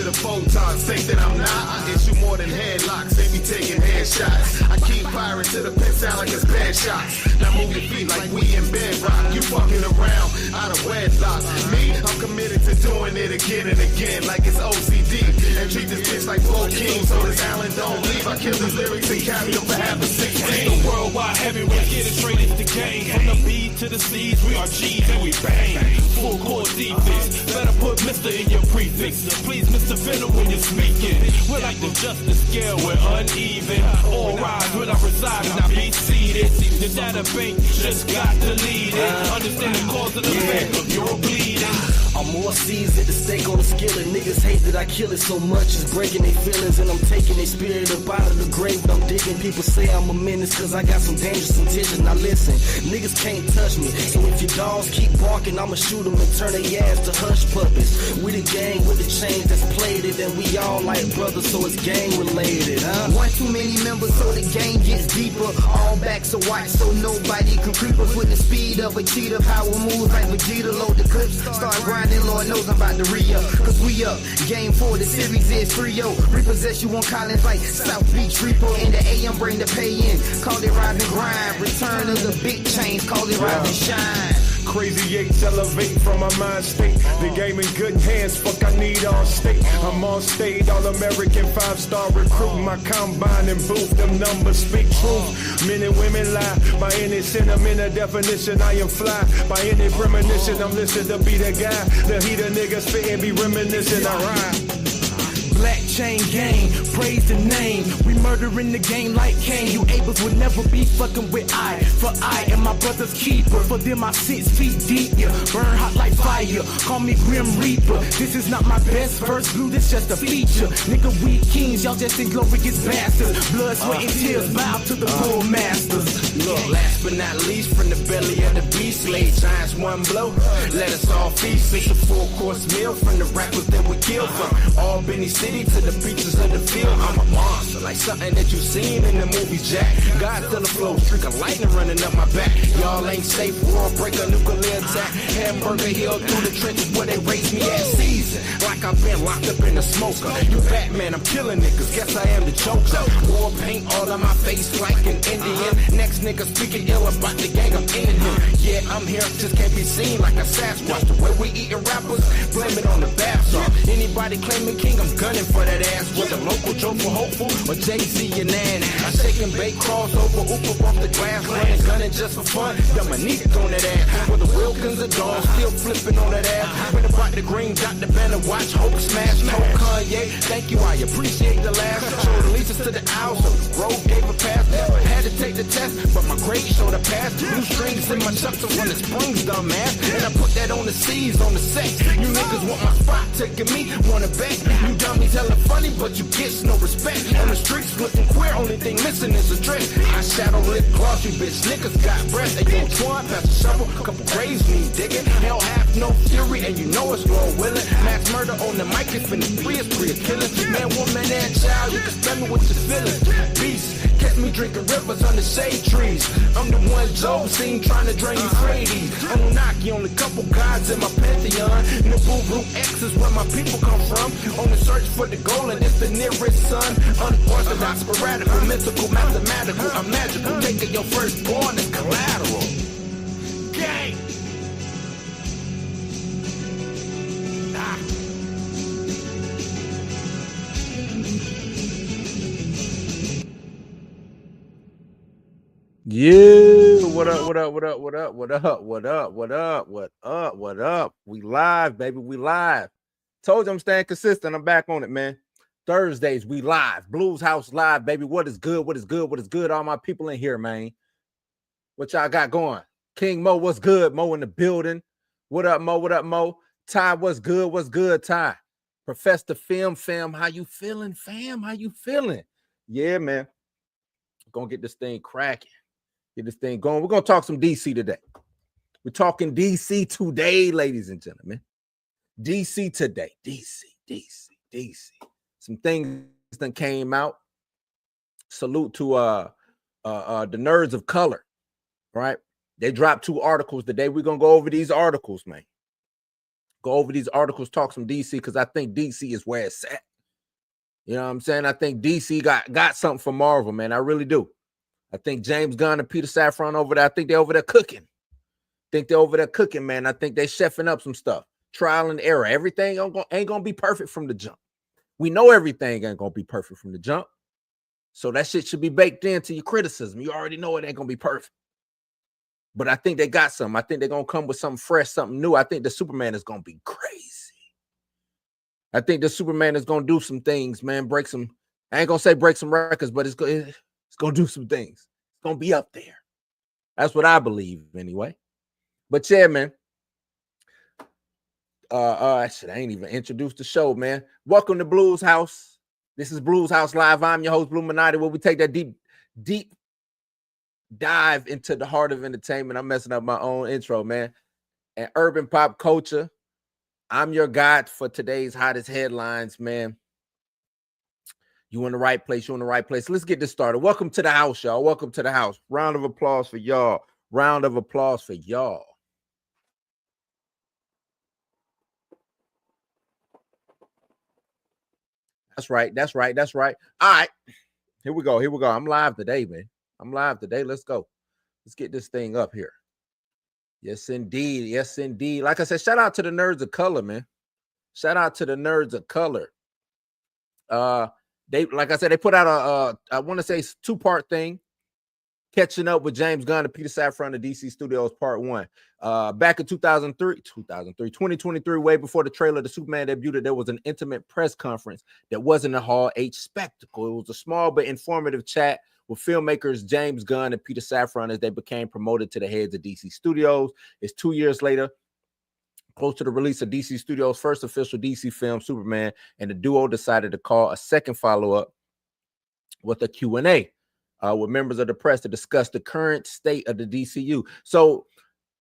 to the photons. Think that I'm not. I issue more than headlocks. They be taking headshots. I keep firing to the pen sound like it's bad shots. Now move your feet like we in bedrock. You fucking around out of wedlock. Me, I'm committed to doing it again and again like it's OCD. And treat this bitch like 4 kings. So this Allen don't leave. I kill his lyrics and carry over half a 16. The worldwide heavyweight, get it straight, it's the game. From the B to the C's, we are G's and we bang. Full court defense, better put Mr. in your prefix. Please, Mr. Venom, when you're speaking. We're like the justice scale, we're uneven. All rise when I reside and I be seated. The data bank just got deleted. Understand the cause of the fact of your bleeding. I'm more seasoned, the steak on the skillet. Niggas hate that I kill it so much, it's breaking their feelings. And I'm taking their spirit up out of the grave. I'm digging, people say I'm a menace cause I got some dangerous intentions. Now listen, niggas can't touch me. So if your dogs keep barking, I'ma shoot them and turn their ass to hush puppets. We the gang with the chains that's plated, and we all like brothers, so it's gang related, huh? One too many members, so the game gets deeper. All backs are white, so nobody can creep us with the speed of a cheetah. Power moves like Vegeta, load the clips, start grinding. Lord knows I'm about to re-up, cause we up. Game 4, the series is 3-0. Repossess you on Collins like South Beach Repo. In the AM, bring the pay in. Call it rise and grind. Return of the big change, call it rise and shine. Crazy eights elevate from my mind state. The game in good hands, fuck I need all state. I'm on stage, all-American 5-star recruit. My combine and booth, them numbers speak truth. Men and women lie, by any sentimental definition I am fly. By any premonition I'm listed to be the guy. The heat of niggas fit and be reminiscent, I rhyme. Black chain gang, praise the name. We murdering the game like Cain. You Abels will never be fucking with I. For I am my brother's keeper. For them I 6 feet deep, yeah. Burn hot like fire. Call me Grim Reaper. This is not my best verse, blue, this just a feature. Nigga, we kings, y'all just inglorious bastards. Blood, sweat, and tears, bow to the bull masters. Look, last but not least, from the belly of the beast, laid giants one blow. Let us all feast. It's a full-course meal from the rappers that we kill. From Albany City to the beaches of the field. I'm a monster, like something that you seen in the movies, Jack. Godzilla flow, streak of lightning running up my back. Y'all ain't safe, world breaker, nuclear attack. Hamburger Hill through the trenches where they raised me at season. Like I've been locked up in a smoker. You Batman, I'm killing niggas, guess I am the Joker. War paint all on my face like an Indian. Next nigga speaking ill about the gang, I'm in him. Yeah, I'm here, just can't be seen like a Sasquatch. The way we eating rappers, blame it on the bath salt. Anybody claiming king, I'm gunning for that ass. With a local joke for hopeful or Jay-Z and Nan. I shake and bake, crossover, oop up off the glass, running, gunning just for fun. Dominique on that ass. With the Wilkins and Dawn, still flipping on that ass. When about the green dot, the banner, watch, hope, smash, told Kanye. Thank you, I appreciate the last. Showed releases to the owl, so the road gave a pass. Had to take the test, but my grade showed a pass. New strings in my chucks when the springs, dumbass. And I put that on the C's, on the set. You niggas want my spot, taking me, wanna bet. You dummies hella funny, but you get no respect. On the streets looking queer, only thing missing is a dress. I shadow lip gloss, you bitch niggas got breath. They gon' twine, pass a shovel, couple graves need digging. Hell have no fury, and you know it's Lord willing. Mass murder on the mic, it's finna free, it's free of killing. Man, woman, and child, you can spell me with your feelings. Beast, kept me drinking rivers under shade trees. I'm the one Joe seen trying to drain you Frady. Anunnaki, only couple gods in my pantheon. Naboo X is where my people come from. On the search for the goal, and it's the nearest sun. Unorthodox, sporadical, mythical, mathematical. I'm magical, taking your firstborn as collateral. Gang! Ah. Yeah, what up, what up, what up, what up, what up, what up, what up, what up, what up? We live, baby, we live. Told you I'm staying consistent. I'm back on it, man. Thursdays, we live. Blues House live, baby. What is good? What is good? What is good? All my people in here, man. What y'all got going? King Mo, what's good? Mo in the building. What up, Mo? What up, Mo? Ty, what's good? What's good, Ty? Professor Film, fam, how you feeling, fam? How you feeling? Yeah, man. Gonna get this thing cracking. Get this thing going. We're gonna talk some DC today. We're talking DC today, ladies and gentlemen. DC today. DC. Some things that came out. Salute to the nerds of color, right? They dropped 2 articles today. We're gonna go over these articles, man. Go over these articles, talk some DC, because I think DC is where it's at. You know what I'm saying? I think DC got something for Marvel, man. I really do. I think James Gunn and Peter Safran over there, I think they're over there cooking. Man. I think they're chefing up some stuff. Trial and error. Everything ain't gonna be perfect from the jump. We know everything ain't gonna be perfect from the jump. So that shit should be baked into your criticism. You already know it ain't gonna be perfect. But I think they got something. I think they're gonna come with something fresh, something new. I think the Superman is gonna be crazy. I think the Superman is gonna do some things, man. I ain't gonna say break some records, but it's gonna do some things. It's gonna be up there. That's what I believe anyway. But yeah, man. I ain't even introduced the show, man. Welcome to Blues House. This is Blues House Live. I'm your host, Bluminati, where we take that deep dive into the heart of entertainment. I'm messing up my own intro, man. And urban pop culture. I'm your guide for today's hottest headlines, man. You in the right place. You're in the right place. Let's get this started. Welcome to the house, y'all. Welcome to the house. Round of applause for y'all. Round of applause for y'all. That's right. That's right. That's right. All right. Here we go. Here we go. I'm live today, man. I'm live today. Let's go. Let's get this thing up here. Yes, indeed. Yes, indeed. Like I said, shout out to the nerds of color, man. Shout out to the nerds of color. They, like I said, they put out I want to say 2-part thing. Catching up with James Gunn and Peter Safran of DC Studios Part 1. Back in 2023, way before the trailer of the Superman debuted, there was an intimate press conference that wasn't a Hall H spectacle. It was a small but informative chat with filmmakers James Gunn and Peter Safran as they became promoted to the heads of DC Studios. It's 2 years later, close to the release of DC Studios' first official DC film, Superman, and the duo decided to call a second follow-up with a Q&A. With members of the press to discuss the current state of the DCU. So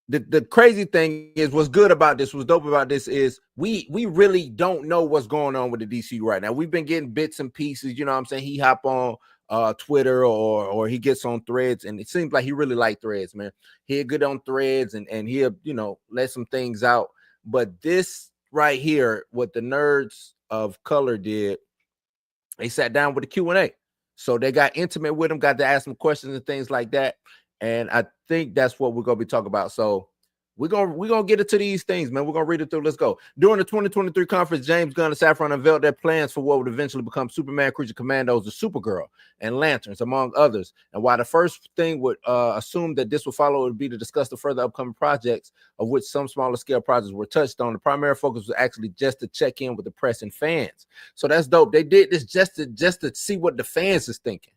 the crazy thing is, what's good about this, what's dope about this is we really don't know what's going on with the DCU right now. We've been getting bits and pieces, you know what I'm saying? He hop on Twitter or he gets on Threads, and it seems like he really like Threads, man. He'll get on Threads and he'll, let some things out. But this right here, what the nerds of color did, they sat down with a Q&A. So they got intimate with him, got to ask him questions and things like that. And I think that's what we're going to be talking about. So we're gonna get into these things, man. We're going to read it through. Let's go. During the 2023 conference, James Gunn and Safran unveiled their plans for what would eventually become Superman, Creature Commandos, the Supergirl, and Lanterns, among others. And while the first thing would assume that this would follow would be to discuss the further upcoming projects, of which some smaller scale projects were touched on, the primary focus was actually just to check in with the press and fans. So that's dope. They did this just to see what the fans is thinking.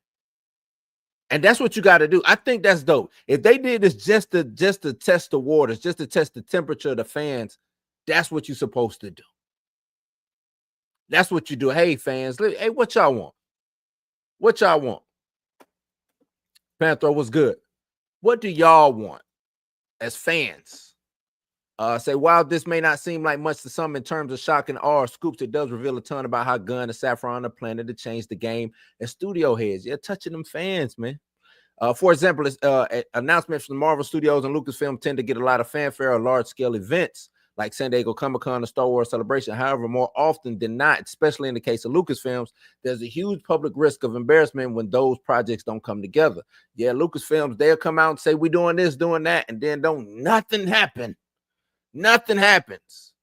And that's what you got to do. I think that's dope. If they did this just to test the waters, just to test the temperature of the fans, that's what you're supposed to do. That's what you do. Hey, fans, hey, what y'all want? What y'all want? Panther was good. What do y'all want as fans? Say, while this may not seem like much to some in terms of shock and awe scoops, it does reveal a ton about how Gunn and Safran are planning to change the game as studio heads. Yeah, touching them fans, man. For example, announcements from the Marvel Studios and Lucasfilm tend to get a lot of fanfare or large-scale events like San Diego Comic-Con or Star Wars Celebration. However, more often than not, especially in the case of Lucasfilms, there's a huge public risk of embarrassment when those projects don't come together. Yeah, Lucasfilms, they'll come out and say, we're doing this, doing that, and then nothing happen. Nothing happens.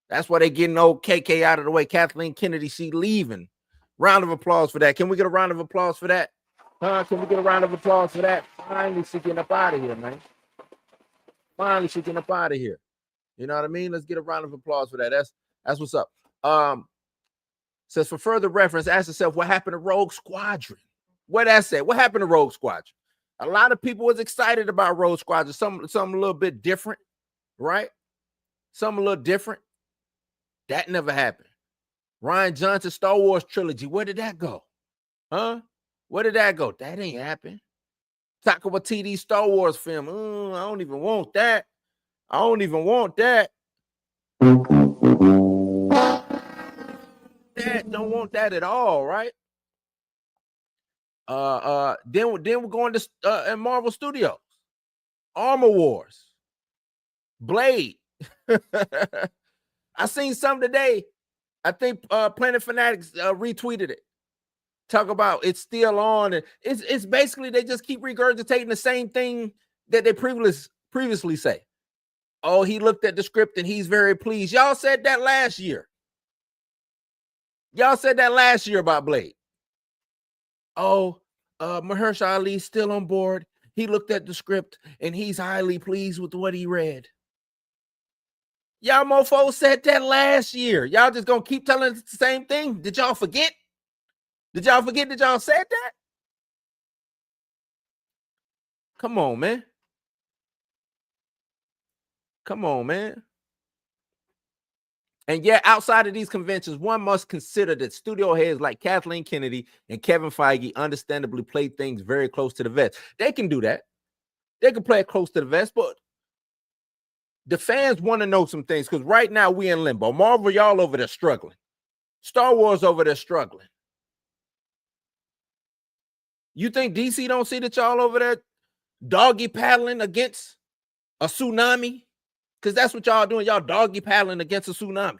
That's why they're getting old KK out of the way. Kathleen Kennedy, she leaving. Round of applause for that. Can we get a round of applause for that? Can we get a round of applause for that? Finally, she getting up out of here, man. Finally, she getting up out of here. You know what I mean? Let's get a round of applause for that. That's what's up. Says, for further reference, ask yourself, what happened to Rogue Squadron? What that said? What happened to Rogue Squadron? A lot of people was excited about Rogue Squadron. Something a little bit different, right? Something a little different. That never happened. Rian Johnson's Star Wars trilogy, where did that go? Huh? Where did that go? That ain't happen. Taika Waititi's Star Wars film. I don't even want that. I don't even want that. Don't want that at all, right? Then we're going to Marvel Studios. Armor Wars. Blade. I seen some today. I think Planet Fanatics retweeted it. Talk about it's still on, and it's basically they just keep regurgitating the same thing that they previously say. Oh, he looked at the script and he's very pleased. Y'all said that last year. Y'all said that last year about Blade. Oh, Mahershala Ali's still on board. He looked at the script and he's highly pleased with what he read. Y'all mofos said that last year. Y'all just gonna keep telling us the same thing? Did y'all forget? Did y'all forget that y'all said that? Come on, man. Come on, man. And yeah, outside of these conventions, one must consider that studio heads like Kathleen Kennedy and Kevin Feige understandably play things very close to the vest. They can do that. They can play it close to the vest, but the fans want to know some things because right now we in limbo. Marvel, y'all over there struggling. Star Wars over there struggling. You think DC don't see that y'all over there doggy paddling against a tsunami? Because that's what y'all doing. Y'all doggy paddling against a tsunami.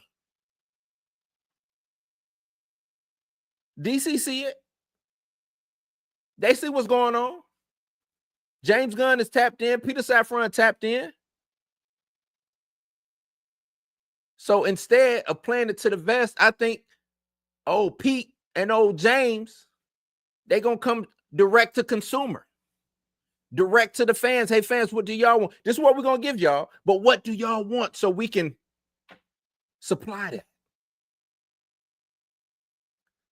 DC see it. They see what's going on. James Gunn is tapped in. Peter Safran tapped in. So instead of playing it to the vest, I think old Pete and old James, they going to come direct to consumer. Direct to the fans. Hey, fans, what do y'all want? This is what we're going to give y'all, but what do y'all want so we can supply that?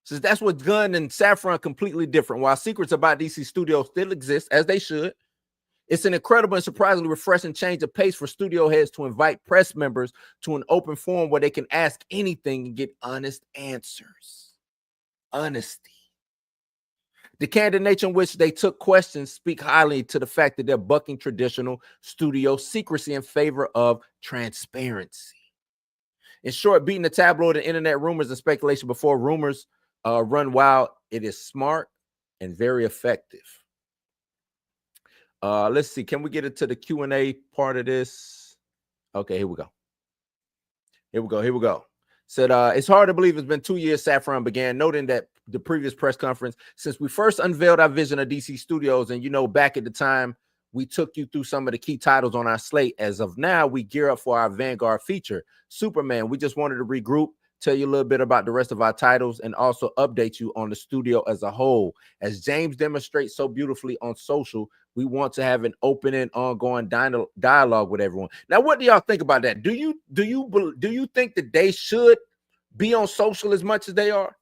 So that's what Gunn and Safran completely different. While secrets about DC Studios still exist, as they should, it's an incredible and surprisingly refreshing change of pace for studio heads to invite press members to an open forum where they can ask anything and get honest answers. Honesty. The candid nature in which they took questions speak highly to the fact that they're bucking traditional studio secrecy in favor of transparency. In short, beating the tabloid and internet rumors and speculation before rumors run wild, it is smart and very effective. Let's see. Can we get into the Q&A part of this? Okay, here we go. Here we go. Said, it's hard to believe it's been 2 years Safran began, noting that the previous press conference, since we first unveiled our vision of DC Studios, and, you know, back at the time, we took you through some of the key titles on our slate. As of now, we gear up for our Vanguard feature, Superman. We just wanted to regroup, tell you a little bit about the rest of our titles, and also update you on the studio as a whole. As James demonstrates so beautifully on social, we want to have an open and ongoing dialogue with everyone. Now, what do y'all think about that? Do you think that they should be on social as much as they are?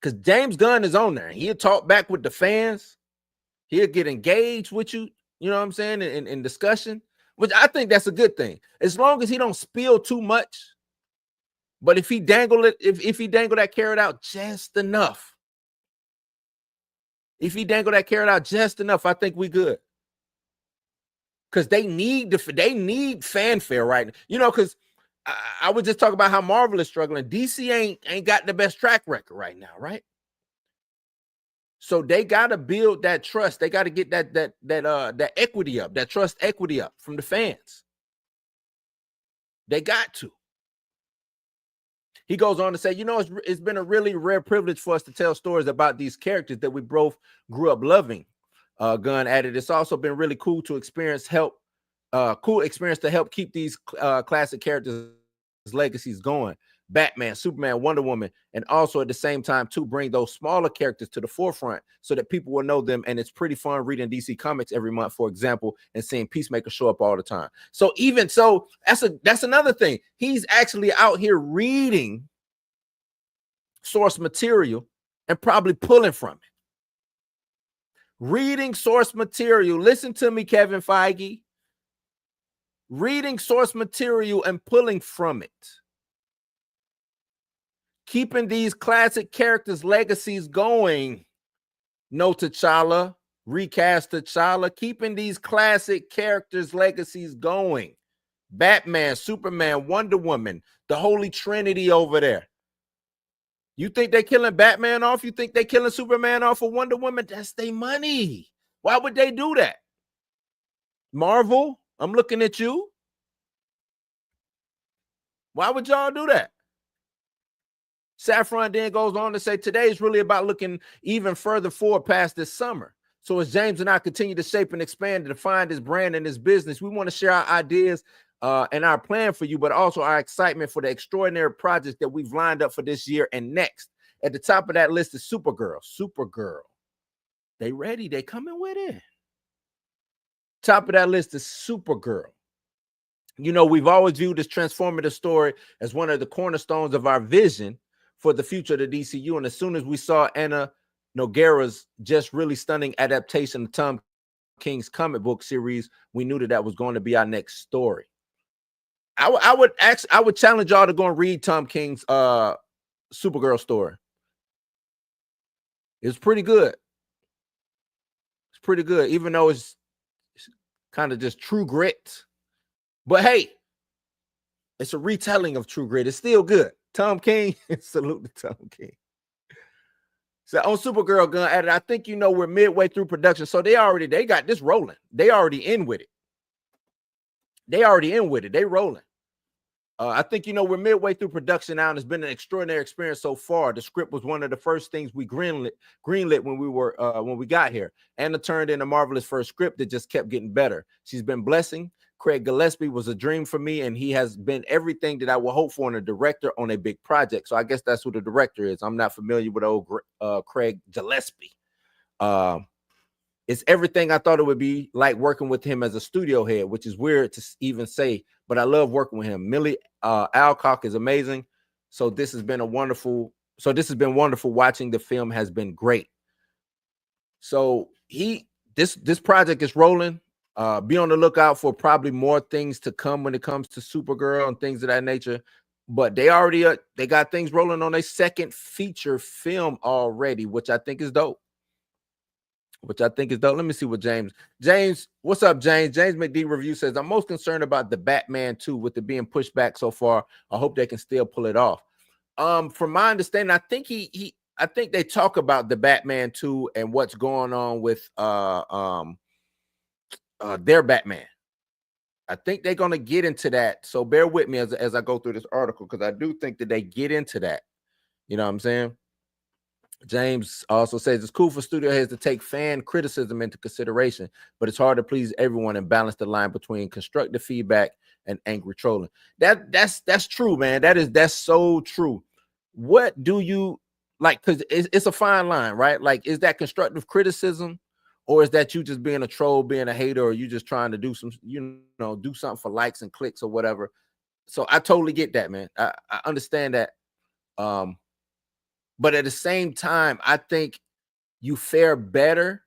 Because James Gunn is on there. He'll talk back with the fans. He'll get engaged with you. You know what I'm saying? In discussion, which I think that's a good thing. As long as he don't spill too much. But if he dangle it, if he dangle that carrot out just enough. If he dangle that carrot out just enough, I think we good. Because they need fanfare right now. You know, because I would just talk about how Marvel is struggling. DC ain't got the best track record right now, right? So they got to build that trust. They got to get that equity up, that trust equity up from the fans. They got to. He goes on to say, you know, it's been a really rare privilege for us to tell stories about these characters that we both grew up loving. Gunn added, it's also been really cool to experience to help keep these classic characters' legacies going. Batman, Superman, Wonder Woman, and also at the same time to bring those smaller characters to the forefront so that people will know them. And it's pretty fun reading DC Comics every month, for example, and seeing Peacemaker show up all the time. So even so, that's another thing. He's actually out here reading source material and probably pulling from it. Reading source material. Listen to me, Kevin Feige. Reading source material and pulling from it. Keeping these classic characters' legacies going. No T'Challa, recast T'Challa. Keeping these classic characters' legacies going. Batman, Superman, Wonder Woman, the Holy Trinity over there. You think they're killing Batman off? You think they're killing Superman off for Wonder Woman? That's their money. Why would they do that? Marvel, I'm looking at you. Why would y'all do that? Saffron then goes on to say, today is really about looking even further forward past this summer. So as James and I continue to shape and expand and define this brand and this business, we want to share our ideas and our plan for you, but also our excitement for the extraordinary projects that we've lined up for this year and next. At the top of that list is Supergirl. Supergirl. They ready. They coming with it. Top of that list is Supergirl. You know, we've always viewed this transformative story as one of the cornerstones of our vision for the future of the DCU. And as soon as we saw Anna Nogueira's just really stunning adaptation of Tom King's comic book series, we knew that that was going to be our next story. I would challenge y'all to go and read Tom King's Supergirl story. It's pretty good. It's pretty good, even though it's kind of just True Grit. But hey, it's a retelling of True Grit. It's still good. Tom King, salute to Tom King. So on Supergirl, Gun added, I think you know we're midway through production, so they got this rolling. They already in with it. They rolling. I think you know we're midway through production now, and it's been an extraordinary experience so far. The script was one of the first things we greenlit when we got here. Anna turned in a marvelous first script that just kept getting better. She's been blessing. Craig Gillespie was a dream for me, and he has been everything that I would hope for in a director on a big project. So I guess that's who the director is. I'm not familiar with old Craig Gillespie. It's everything I thought it would be like working with him as a studio head, which is weird to even say, but I love working with him. Millie Alcock is amazing. So this has been wonderful watching the film. Has been great. So this project is rolling. Be on the lookout for probably more things to come when it comes to Supergirl and things of that nature. But they got things rolling on a second feature film already, which I think is dope. Let me see what James, what's up, James? James McD Review says, I'm most concerned about the Batman 2 with it being pushed back so far. I hope they can still pull it off. From my understanding, I think I think they talk about the Batman 2 and what's going on with their Batman. I think they're going to get into that. So bear with me as I go through this article, because I do think that they get into that. You know what I'm saying? James also says it's cool for studio heads to take fan criticism into consideration, but it's hard to please everyone and balance the line between constructive feedback and angry trolling. That's true, man. That's so true. What do you like? Because it's a fine line, right? Like, is that constructive criticism, or is that you just being a troll, being a hater, or you just trying to do some, do something for likes and clicks or whatever? So I totally get that, man. I understand that. But at the same time, I think you fare better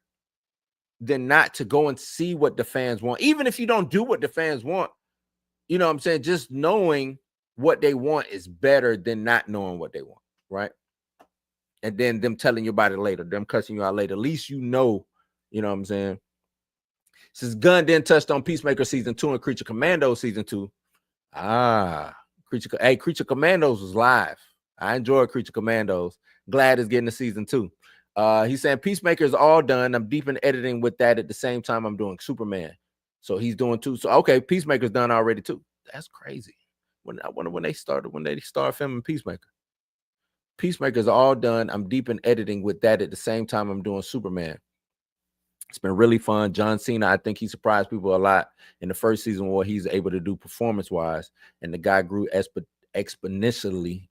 than not to go and see what the fans want. Even if you don't do what the fans want, you know what I'm saying? Just knowing what they want is better than not knowing what they want, right? And then them telling you about it later, them cussing you out later. At least you know what I'm saying? Since Gunn then touched on Peacemaker Season 2 and Creature Commandos Season 2. Creature Commandos was live. I enjoyed Creature Commandos. Glad it's getting to Season 2. He's saying Peacemaker is all done. I'm deep in editing with that at the same time I'm doing Superman. So he's doing 2. So okay, Peacemaker's done already too. That's crazy. I wonder when they start filming Peacemaker. Peacemaker's all done. I'm deep in editing with that at the same time I'm doing Superman. It's been really fun. John Cena, I think he surprised people a lot in the first season, what he's able to do performance-wise, and the guy grew exponentially.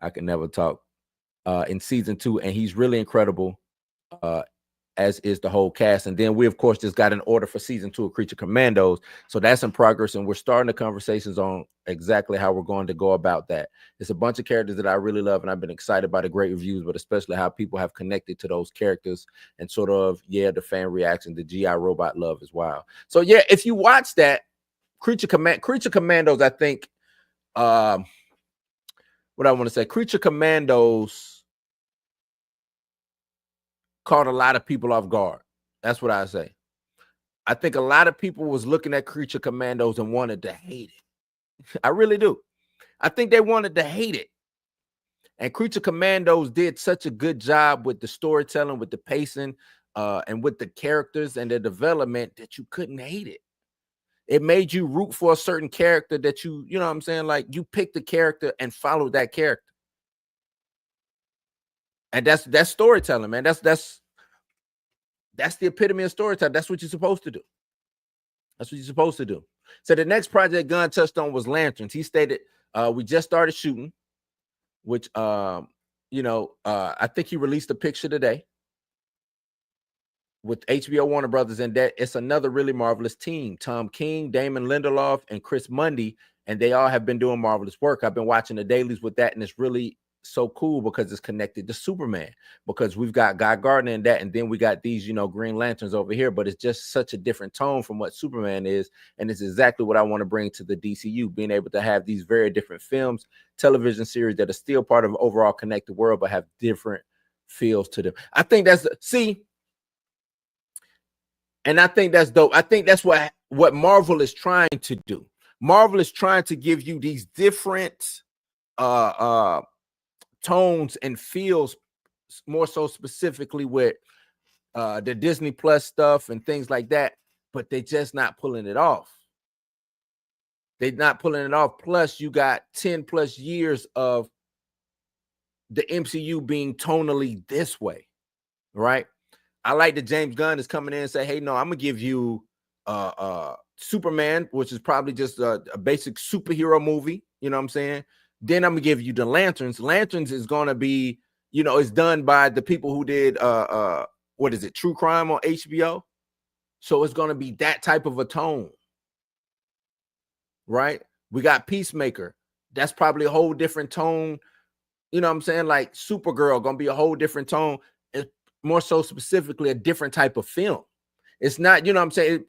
I can never talk. In Season 2, and he's really incredible, as is the whole cast. And then we, of course, just got an order for Season 2 of Creature Commandos, so that's in progress, and we're starting the conversations on exactly how we're going to go about that. It's a bunch of characters that I really love, and I've been excited by the great reviews, but especially how people have connected to those characters and sort of, the fan reaction, the GI Robot love as well. So yeah, if you watch that Creature Commandos, I think what I want to say, Creature Commandos caught a lot of people off guard. That's what I say. I think a lot of people was looking at Creature Commandos and wanted to hate it. I really do. I think they wanted to hate it. And Creature Commandos did such a good job with the storytelling, with the pacing, and with the characters and the development that you couldn't hate it. It made you root for a certain character that you know what I'm saying? Like you picked the character and followed that character. And that's storytelling, man. That's the epitome of storytelling. That's what you're supposed to do. That's what you're supposed to do. So the next project Gunn touched on was Lanterns. He stated, we just started shooting, which I think he released a picture today with HBO Warner Brothers, and that it's another really marvelous team. Tom King, Damon Lindelof, and Chris Mundy, and they all have been doing marvelous work. I've been watching the dailies with that, and it's really so cool because it's connected to Superman, because we've got Guy Gardner in that, and then we got these, Green Lanterns over here, but it's just such a different tone from what Superman is, and it's exactly what I want to bring to the DCU, being able to have these very different films, television series that are still part of an overall connected world, but have different feels to them. I think that's, and I think that's dope. I think that's what Marvel is trying to do. Marvel is trying to give you these different tones and feels, more so specifically with the Disney Plus stuff and things like that, but they're just not pulling it off. They're not pulling it off. Plus, you got 10 plus years of the MCU being tonally this way, right? I like that James Gunn is coming in and say, hey, no, I'm gonna give you Superman, which is probably just a basic superhero movie, you know what I'm saying? Then I'm gonna give you the Lanterns. Lanterns is gonna be, it's done by the people who did what is it, True Crime on HBO. So it's gonna be that type of a tone, right? We got Peacemaker. That's probably a whole different tone. You know what I'm saying? Like Supergirl gonna be a whole different tone. It's more so specifically a different type of film. It's not, you know what I'm saying?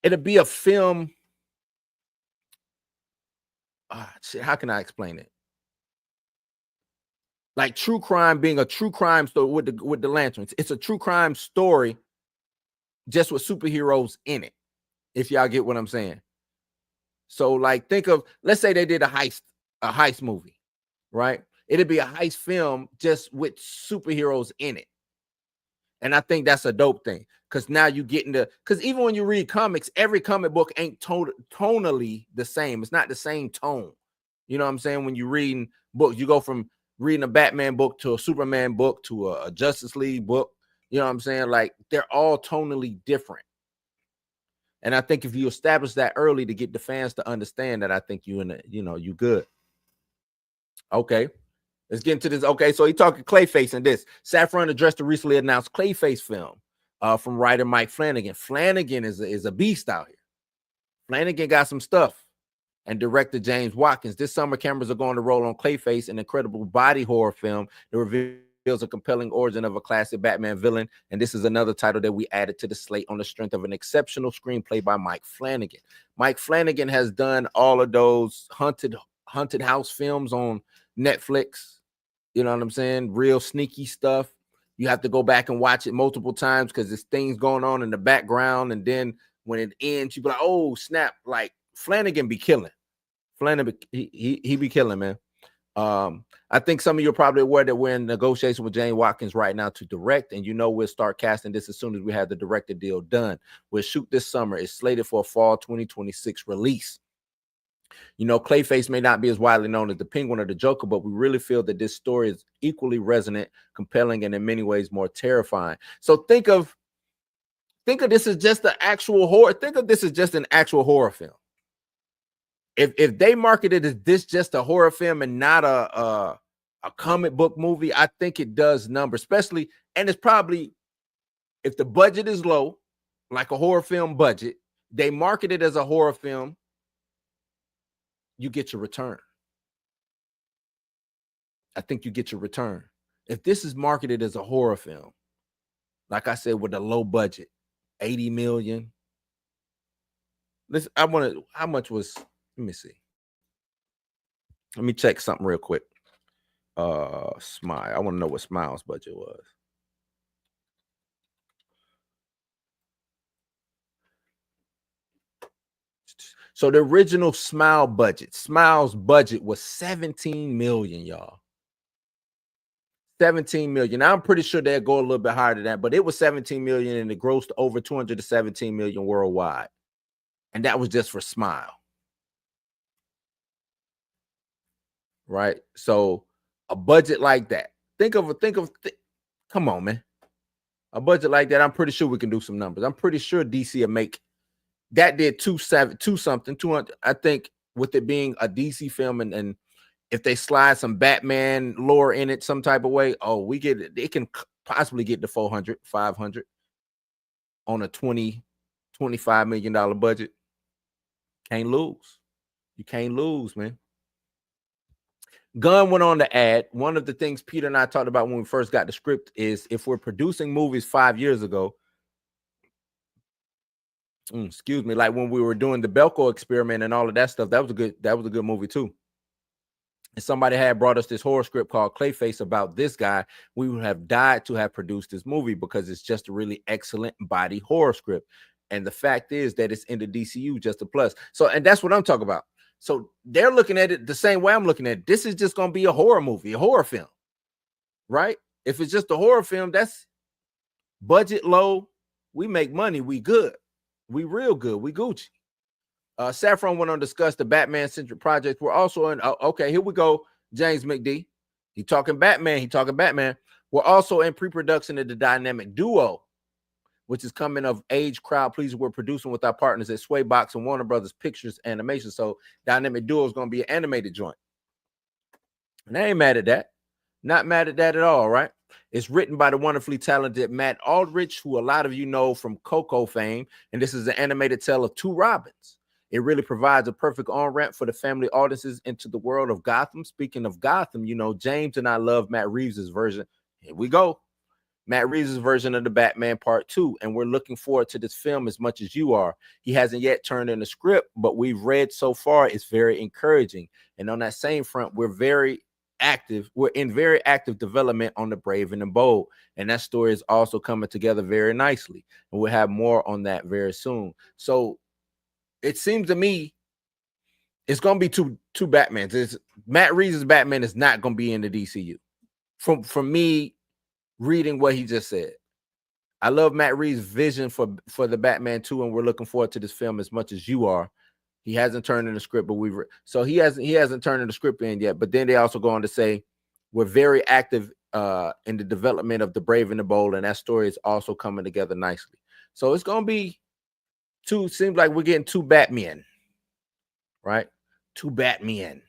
It'll be a film. How can I explain it? Like True Crime being a true crime story with the Lanterns. It's a true crime story just with superheroes in it, if y'all get what I'm saying. So like think of, let's say they did a heist movie, right? It'd be a heist film just with superheroes in it. And I think that's a dope thing, because now you get into, because even when you read comics, every comic book ain't tonally the same. It's not the same tone. You know what I'm saying? When you're reading books, you go from reading a Batman book to a Superman book to a Justice League book. You know what I'm saying? Like they're all tonally different. And I think if you establish that early to get the fans to understand that, I think you good. Okay. Let's get into this. Okay, so he talking Clayface in this. Saffron addressed the recently announced Clayface film from writer Mike Flanagan. Flanagan is a beast out here. Flanagan got some stuff. And director James Watkins. This summer, cameras are going to roll on Clayface, an incredible body horror film that reveals a compelling origin of a classic Batman villain. And this is another title that we added to the slate on the strength of an exceptional screenplay by Mike Flanagan. Mike Flanagan has done all of those haunted house films on Netflix. You know what I'm saying? Real sneaky stuff. You have to go back and watch it multiple times because there's things going on in the background. And then when it ends, you be like, oh, snap. Like Flanagan be killing. Flanagan, he be killing, man. I think some of you are probably aware that we're in negotiation with James Watkins right now to direct. And we'll start casting this as soon as we have the director deal done. We'll shoot this summer. It's slated for a fall 2026 release. Clayface may not be as widely known as the Penguin or the Joker, but we really feel that this story is equally resonant, compelling, and in many ways more terrifying. So think of this as just an actual horror. Think of this as just an actual horror film. If they marketed as this just a horror film and not a comic book movie, I think it does numbers, especially, and it's probably, if the budget is low, like a horror film budget, they market it as a horror film, you get your return. I think you get your return. If this is marketed as a horror film, like I said, with a low budget, 80 million. Listen, how much was, let me see. Let me check something real quick. Smile. I want to know what Smile's budget was. So the original Smile's budget was 17 million, y'all. 17 million. Now, I'm pretty sure they'll go a little bit higher than that, but it was 17 million and it grossed over 217 million worldwide. And that was just for Smile. Right? So a budget like that. Come on, man. A budget like that, I'm pretty sure we can do some numbers. I'm pretty sure DC will make that did 200. I think with it being a DC film and if they slide some Batman lore in it some type of way, we get it. It can possibly get to 400, 500 on a $25 million budget. Can't lose. You can't lose, man. Gunn went on to add, one of the things Peter and I talked about when we first got the script is if we're producing movies 5 years ago, like when we were doing the Belko experiment and all of that stuff, that was a good movie too. And somebody had brought us this horror script called Clayface about this guy, we would have died to have produced this movie because it's just a really excellent body horror script. And the fact is that it's in the DCU, just a plus. So, and that's what I'm talking about. So they're looking at it the same way I'm looking at it. This is just going to be a horror movie, a horror film, right? If it's just a horror film, that's budget low. We make money. We good. We real good. We Gucci. Saffron went on to discuss the Batman-centric projects. We're also in, okay, here we go, James McD. He talking Batman. We're also in pre-production of the Dynamic Duo, which is coming of age crowd pleaser. We're producing with our partners at Swaybox and Warner Brothers Pictures Animation. So Dynamic Duo is going to be an animated joint. And I ain't mad at that. Not mad at that at all, right? It's written by the wonderfully talented Matt Aldrich, who a lot of you know from Coco fame. And this is an animated tale of two Robins. It really provides a perfect on-ramp for the family audiences into the world of Gotham. Speaking of Gotham, you know, James and I love Matt Reeves' version. Here we go. Matt Reeves' version of the Batman Part 2, and we're looking forward to this film as much as you are. He hasn't yet turned in the script, but we've read so far it's very encouraging. And on that same front, we're very active. We're in very active development on The Brave and the Bold, and that story is also coming together very nicely. And we'll have more on that very soon. So it seems to me it's going to be two Batmans. Matt Reeves' Batman is not going to be in the DCU. From me reading what he just said. I love Matt Reeves' vision for the Batman 2, and we're looking forward to this film as much as you are. He hasn't turned in the script, but he hasn't turned in the script in yet. But then they also go on to say we're very active in the development of The Brave and the Bold, and that story is also coming together nicely. So it's going to be seems like we're getting two Batmen, right? Two Batmen.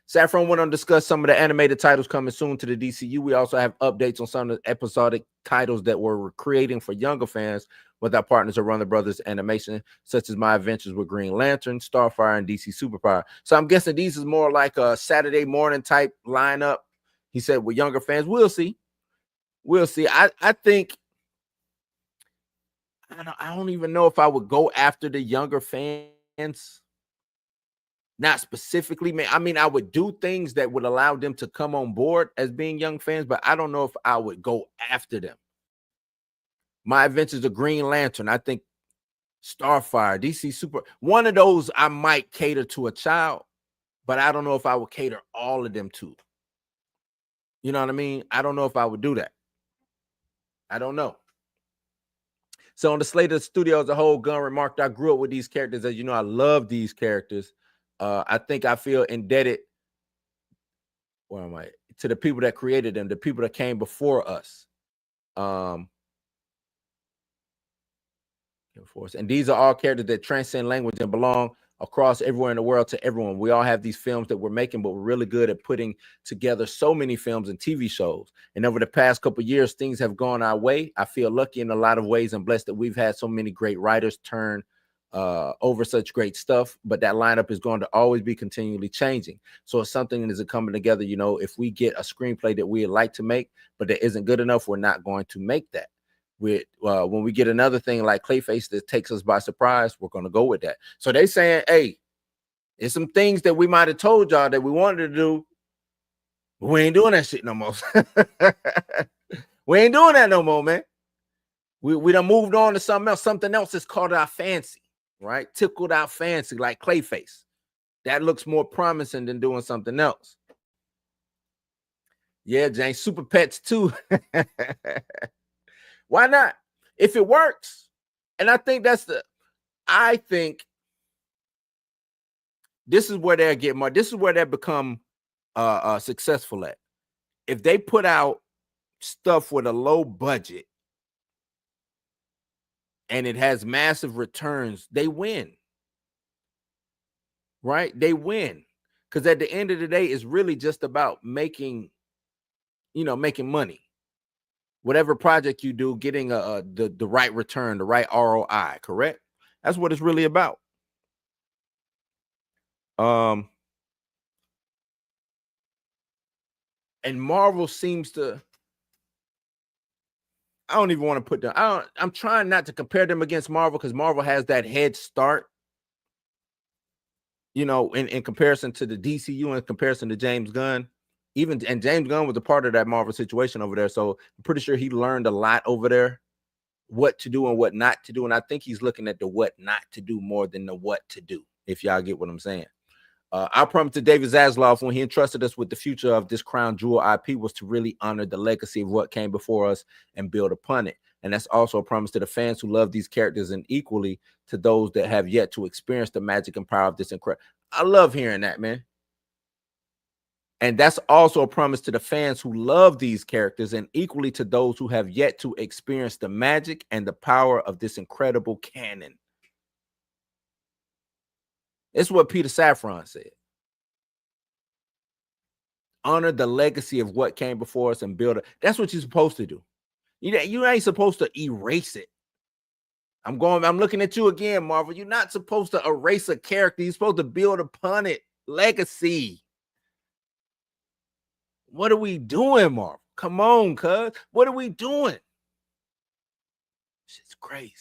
Saffron went on to discuss some of the animated titles coming soon to the DCU. We also have updates on some of the episodic titles that we're creating for younger fans with our partners at Warner Brothers Animation, such as My Adventures with Green Lantern, Starfire, and DC Superpower. So I'm guessing these is more like a Saturday morning type lineup. He said with younger fans, we'll see. I think I don't even know if I would go after the younger fans. Not specifically, man. I mean, I would do things that would allow them to come on board as being young fans, but I don't know if I would go after them. My Adventures of Green Lantern, I think Starfire, DC Super, one of those I might cater to a child, but I don't know if I would cater all of them to. You know what I mean? I don't know if I would do that. I don't know. So on the slate of the studio as a whole, Gunn remarked, I grew up with these characters. As you know, I love these characters. I think I feel indebted to the people that created them, the people that came before us. And these are all characters that transcend language and belong across everywhere in the world to everyone. We all have these films that we're making, but we're really good at putting together so many films and TV shows. And over the past couple of years, things have gone our way. I feel lucky in a lot of ways and blessed that we've had so many great writers turn over such great stuff, but that lineup is going to always be continually changing. So it's something that is coming together. You know, if we get a screenplay that we'd like to make, but that isn't good enough, we're not going to make that. When we get another thing like Clayface that takes us by surprise, we're going to go with that. So they saying, hey, there's some things that we might have told y'all that we wanted to do, but we ain't doing that shit no more. We ain't doing that no more, man. We done moved on to something else. Something else that's caught our fancy, right? Tickled our fancy, like Clayface. That looks more promising than doing something else. Yeah, Jane, Super Pets too. Why not? If it works. And I think I think this is where they'll get more. This is where they become successful at. If they put out stuff with a low budget and it has massive returns, they win. Right? They win. Because at the end of the day, it's really just about making money. Whatever project you do, getting the right return, the right ROI, correct? That's what it's really about. And Marvel seems to, I don't even want to put them, I'm trying not to compare them against Marvel because Marvel has that head start, in comparison to the DCU, in comparison to James Gunn. And James Gunn was a part of that Marvel situation over there. So I'm pretty sure he learned a lot over there, what to do and what not to do. And I think he's looking at the what not to do more than the what to do, if y'all get what I'm saying. Our promise to David Zaslav when he entrusted us with the future of this crown jewel IP was to really honor the legacy of what came before us and build upon it. And that's also a promise to the fans who love these characters and equally to those that have yet to experience the magic and power of this incredible. I love hearing that, man. And that's also a promise to the fans who love these characters and equally to those who have yet to experience the magic and the power of this incredible canon. It's what Peter Safran said. Honor the legacy of what came before us and build it. That's what you're supposed to do. You ain't supposed to erase it. I'm looking at you again, Marvel. You're not supposed to erase a character. You're supposed to build upon it. Legacy. What are we doing, Marvel? Come on, cuz. What are we doing? Shit's crazy.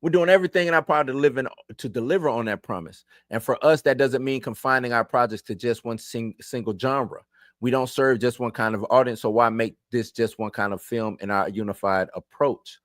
We're doing everything in our power to deliver on that promise. And for us, that doesn't mean confining our projects to just one single genre. We don't serve just one kind of audience, so why make this just one kind of film in our unified approach?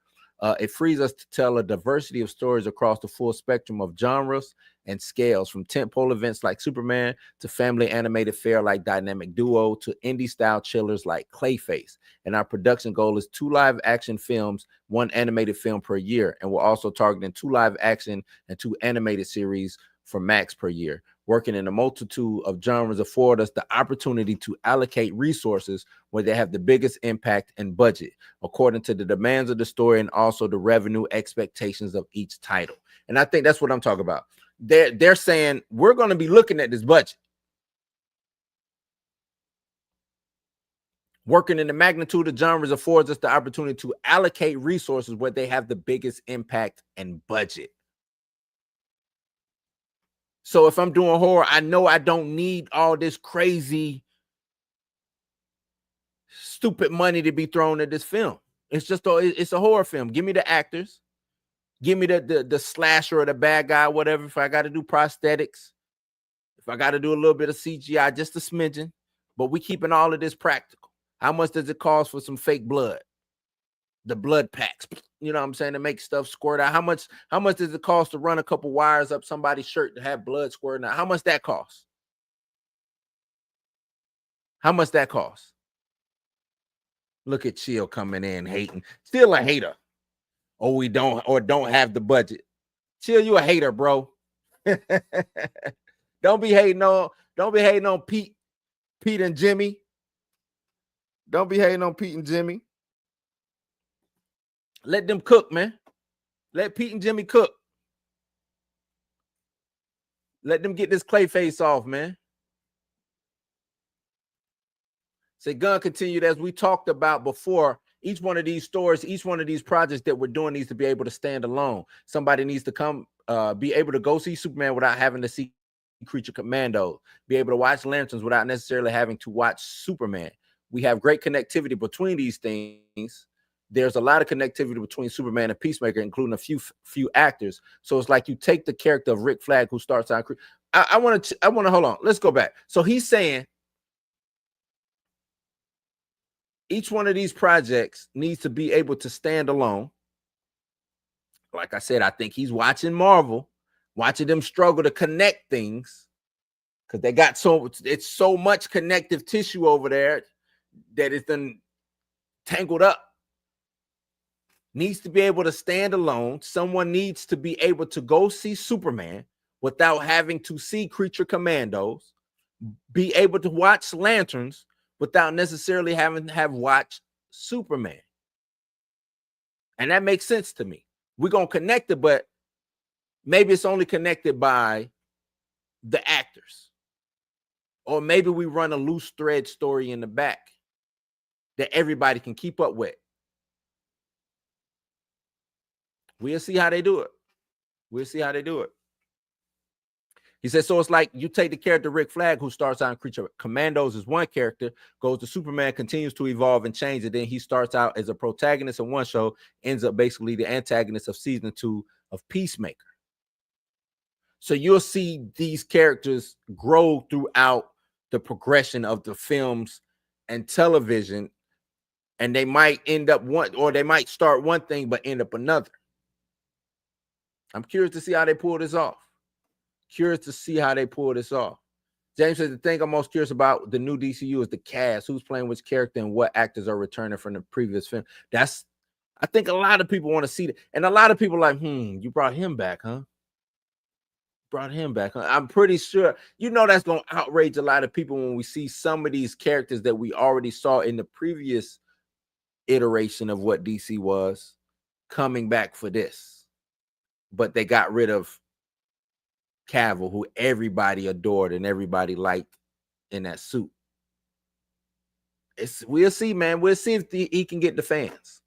It frees us to tell a diversity of stories across the full spectrum of genres and scales, from tentpole events like Superman to family animated fare like Dynamic Duo to indie-style chillers like Clayface. And our production goal is 2 live-action films, 1 animated film per year. And we're also targeting 2 live-action and 2 animated series for Max per year. Working in a multitude of genres afford us the opportunity to allocate resources where they have the biggest impact and budget, according to the demands of the story and also the revenue expectations of each title. And I think that's what I'm talking about. They're saying we're going to be looking at this budget. Working in the magnitude of genres affords us the opportunity to allocate resources where they have the biggest impact and budget. So if I'm doing horror, I know I don't need all this crazy, stupid money to be thrown at this film. It's a horror film. Give me the actors. Give me the slasher or the bad guy, whatever. If I got to do prosthetics, if I got to do a little bit of CGI, just a smidgen. But we keeping all of this practical. How much does it cost for some fake blood? The blood packs, you know what I'm saying, to make stuff squirt out. How much does it cost to run a couple wires up somebody's shirt to have blood squirting out? How much that costs? How much that costs? Look at Chill coming in hating. Still a hater. Oh, we don't have the budget. Chill, you a hater, bro. Don't be hating on Pete and Jimmy. Don't be hating on Pete and Jimmy. Let them cook, man. Let Pete and Jimmy cook. Let them get this Clayface off, man. Say, Gunn continued, as we talked about before, each one of these stories, each one of these projects that we're doing needs to be able to stand alone. Somebody needs to come, be able to go see Superman without having to see Creature Commando, be able to watch Lanterns without necessarily having to watch Superman. We have great connectivity between these things. There's a lot of connectivity between Superman and Peacemaker, including a few actors. So it's like you take the character of Rick Flag, who starts out. I want to hold on. Let's go back. So he's saying each one of these projects needs to be able to stand alone. Like I said, I think he's watching Marvel, watching them struggle to connect things. because they got it's so much connective tissue over there that it's then tangled up. Needs to be able to stand alone. Someone needs to be able to go see Superman without having to see Creature Commandos, be able to watch Lanterns without necessarily having to have watched Superman. And that makes sense to me. We're going to connect it, but maybe it's only connected by the actors. Or maybe we run a loose thread story in the back that everybody can keep up with. We'll see how they do it. We'll see how they do it. He says, so it's like you take the character Rick Flag, who starts out in Creature Commandos as one character, goes to Superman, continues to evolve and change, and then he starts out as a protagonist in one show, ends up basically the antagonist of season 2 of Peacemaker. So you'll see these characters grow throughout the progression of the films and television, and they might end up they might start one thing but end up another. I'm curious to see how they pull this off. Curious to see how they pull this off. James says the thing I'm most curious about the new DCU is the cast, who's playing which character and what actors are returning from the previous film. I think a lot of people want to see that. And a lot of people are like, you brought him back, huh? Brought him back, huh? I'm pretty sure, that's going to outrage a lot of people when we see some of these characters that we already saw in the previous iteration of what DC was coming back for this. But they got rid of Cavill, who everybody adored and everybody liked in that suit. We'll see, man. We'll see if he can get the fans.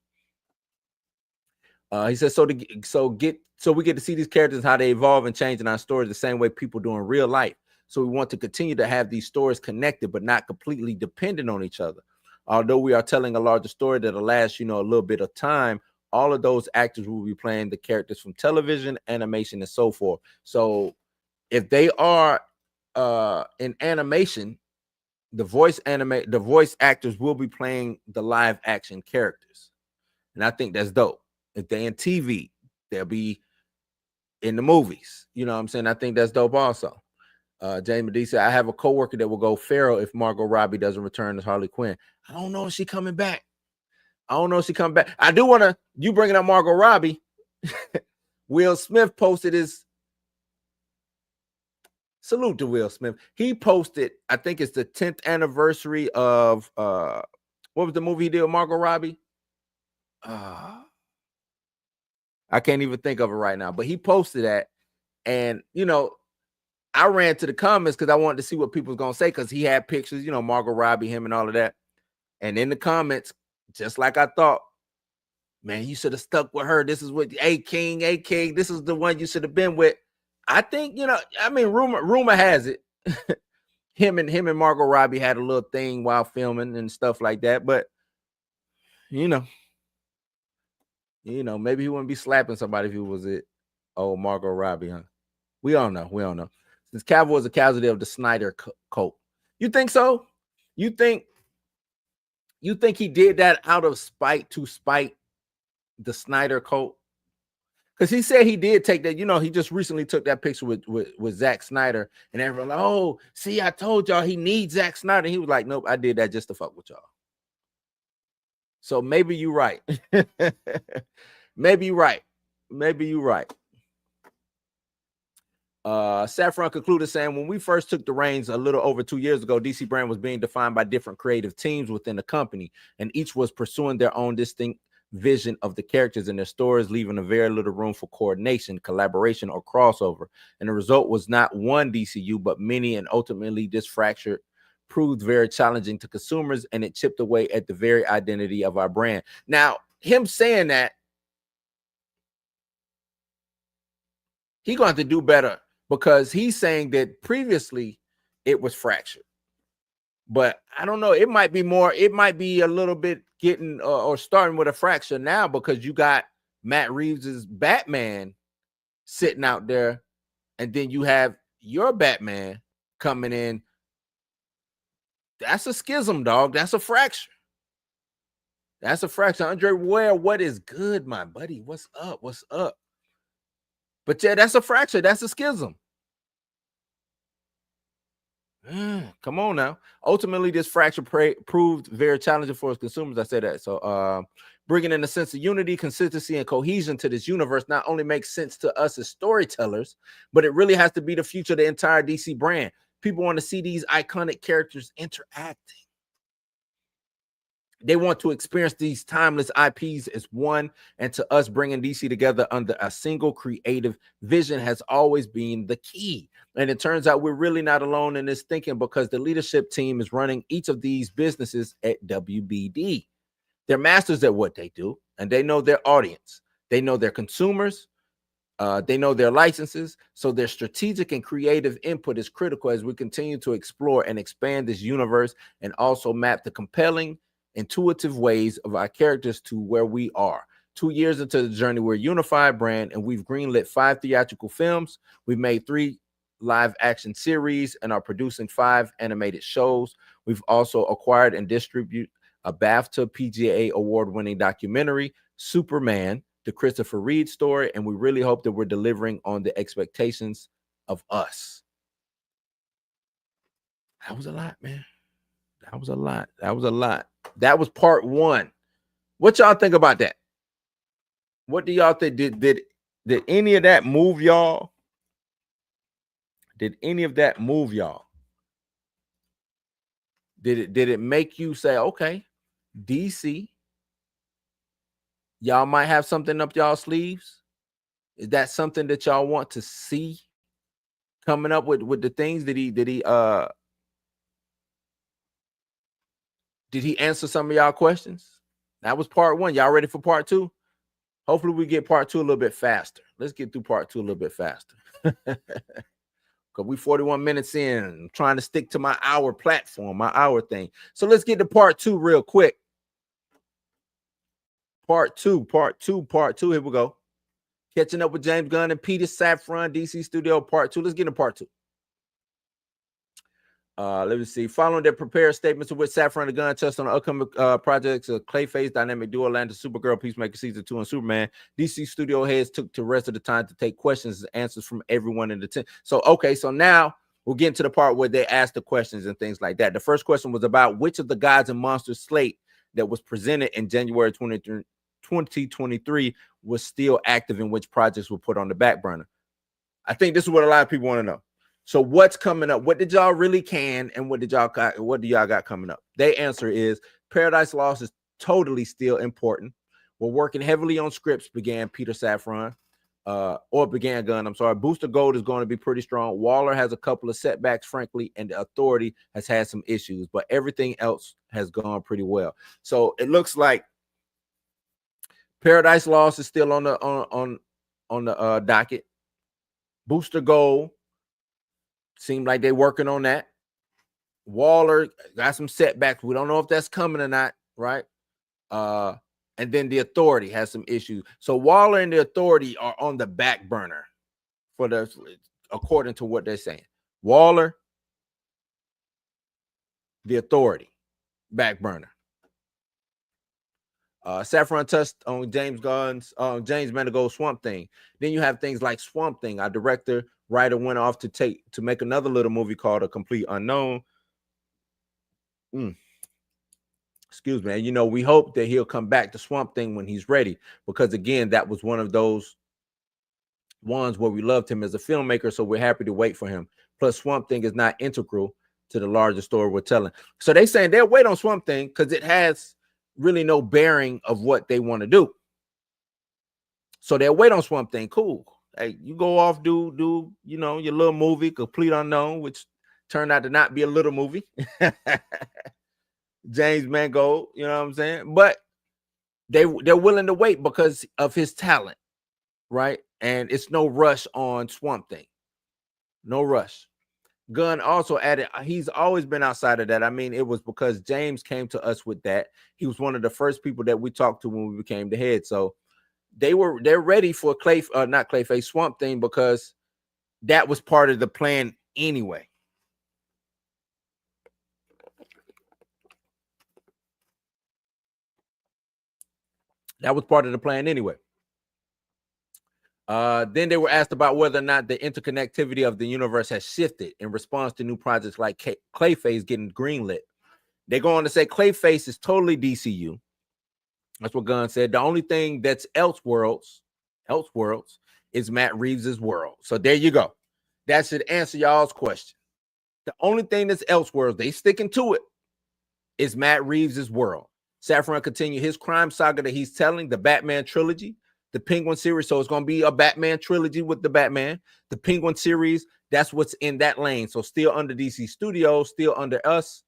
He says so we get to see these characters, how they evolve and change in our stories the same way people do in real life. So we want to continue to have these stories connected, but not completely dependent on each other. Although we are telling a larger story that'll last, a little bit of time, all of those actors will be playing the characters from television, animation, and so forth. So if they are in animation, the voice actors will be playing the live action characters. And I think that's dope. If they're in TV, they'll be in the movies. You know what I'm saying? I think that's dope also. James D said, I have a coworker that will go feral if Margot Robbie doesn't return as Harley Quinn. I don't know if she's coming back. I do want to, you bringing up Margot Robbie. Will Smith posted his, salute to Will Smith. He posted, I think it's the 10th anniversary of, what was the movie he did with Margot Robbie? I can't even think of it right now, but he posted that. And, I ran to the comments because I wanted to see what people was going to say, because he had pictures, Margot Robbie, him and all of that. And in the comments, just like I thought, man, you should have stuck with her. This is what A King. This is the one you should have been with. I think, rumor has it. him and Margot Robbie had a little thing while filming and stuff like that. But, maybe he wouldn't be slapping somebody if he was it. Oh, Margot Robbie, huh? We don't know. Since Cavill was a casualty of the Snyder cult. You think so? You think he did that out of spite to spite the Snyder cult? Because he said he did take that, he just recently took that picture with Zack Snyder, and everyone like, oh, see, I told y'all he needs Zack Snyder. He was like, nope, I did that just to fuck with y'all. So maybe you're right. Maybe you're right. Saffron concluded saying, when we first took the reins a little over 2 years ago, DC brand was being defined by different creative teams within the company, and each was pursuing their own distinct vision of the characters in their stories, leaving a very little room for coordination, collaboration, or crossover. And the result was not one DCU, but many, and ultimately this fracture proved very challenging to consumers, and it chipped away at the very identity of our brand. Now, him saying that, he's going to have to do better, because he's saying that previously it was fractured. But I don't know. It might be a little bit getting or starting with a fracture now, because you got Matt Reeves's Batman sitting out there, and then you have your Batman coming in. That's a schism, dog. That's a fracture. Andre Ware, what is good, my buddy? What's up? But yeah, that's a fracture. That's a schism. Come on now. Ultimately, this fracture proved very challenging for us consumers. I say that. So, bringing in a sense of unity, consistency, and cohesion to this universe not only makes sense to us as storytellers, but it really has to be the future of the entire DC brand. People want to see these iconic characters interacting. They want to experience these timeless IPs as one, and to us, bringing DC together under a single creative vision has always been the key. And it turns out we're really not alone in this thinking, because the leadership team is running each of these businesses at WBD. They're masters at what they do, and they know their audience. They know their consumers. They know their licenses. So their strategic and creative input is critical as we continue to explore and expand this universe, and also map the compelling, intuitive ways of our characters to where we are. 2 years into the journey, we're a unified brand, and we've greenlit 5 theatrical films. We've made 3 live action series and are producing 5 animated shows. We've also acquired and distribute a BAFTA PGA award-winning documentary, Superman, the Christopher Reeve story, and we really hope that we're delivering on the expectations of us. That was a lot, man. That was a lot. That was a lot. That was part 1. What y'all think about that? What do y'all think? Did any of that move y'all? Did any of that move y'all? Did it make you say, okay, DC, y'all might have something up y'all sleeves? Is that something that y'all want to see coming up with the things? Did he answer some of y'all questions? That was part 1. Y'all ready for part 2? Hopefully we get part 2 a little bit faster. Let's get through part 2 a little bit faster. Because we 41 minutes in. I'm trying to stick to my hour platform, my hour thing. So let's get to part 2 real quick. Part 2. Here we go. Catching up with James Gunn and Peter Safran, DC Studio, part 2. Let's get into part 2. Let me see. Following their prepared statements of which Safran and Gunn touched on the upcoming projects of Clayface, Dynamic Duo, Atlanta, Supergirl, Peacemaker Season 2, and Superman, DC studio heads took the rest of the time to take questions and answers from everyone in the team. So, okay, so now we'll get into the part where they ask the questions and things like that. The first question was about which of the Gods and Monsters slate that was presented in January 2023 was still active, and which projects were put on the back burner. I think this is what a lot of people want to know. So what's coming up? What did y'all really can, and what do y'all got coming up? Their answer is Paradise Lost is totally still important. We're working heavily on scripts, began Peter Safran, began Gunn. I'm sorry. Booster Gold is going to be pretty strong. Waller has a couple of setbacks, frankly, and the Authority has had some issues, but everything else has gone pretty well. So it looks like Paradise Lost is still on the docket. Booster Gold seemed like they're working on that. Waller got some setbacks. We don't know if that's coming or not, right? And then the Authority has some issues. So Waller and the Authority are on the back burner for according to what they're saying. Waller, the Authority, back burner. Safran touched on James Mangold's Swamp Thing. Then you have things like Swamp Thing. Our director, writer went off to make another little movie called A Complete Unknown. Excuse me. And, you know, we hope that he'll come back to Swamp Thing when he's ready, because, again, that was one of those ones where we loved him as a filmmaker, so we're happy to wait for him. Plus, Swamp Thing is not integral to the larger story we're telling. So they saying they'll wait on Swamp Thing because it has really no bearing of what they want to do. So they'll wait on Swamp Thing. Cool. Hey, you go off, do you know, your little movie, Complete Unknown, which turned out to not be a little movie. James Mangold, you know what I'm saying? But they're willing to wait because of his talent, right? And it's no rush on Swamp Thing. No rush. Gunn also added, he's always been outside of that. I mean, it was because James came to us with that. He was one of the first people that we talked to when we became the head. So they're ready for Swamp Thing, because that was part of the plan anyway. That was part of the plan anyway. Then they were asked about whether or not the interconnectivity of the universe has shifted in response to new projects like Clayface getting greenlit. They go on to say Clayface is totally DCU. That's what Gunn said. The only thing that's Elseworlds is Matt Reeves's world. So there you go. That should answer y'all's question. The only thing that's Elseworlds, they sticking to it, is Matt Reeves's world. Safran continued his crime saga that he's telling, the Batman trilogy, the Penguin series. So it's going to be a Batman trilogy with the Batman. The Penguin series, that's what's in that lane. So still under DC Studios, still under us.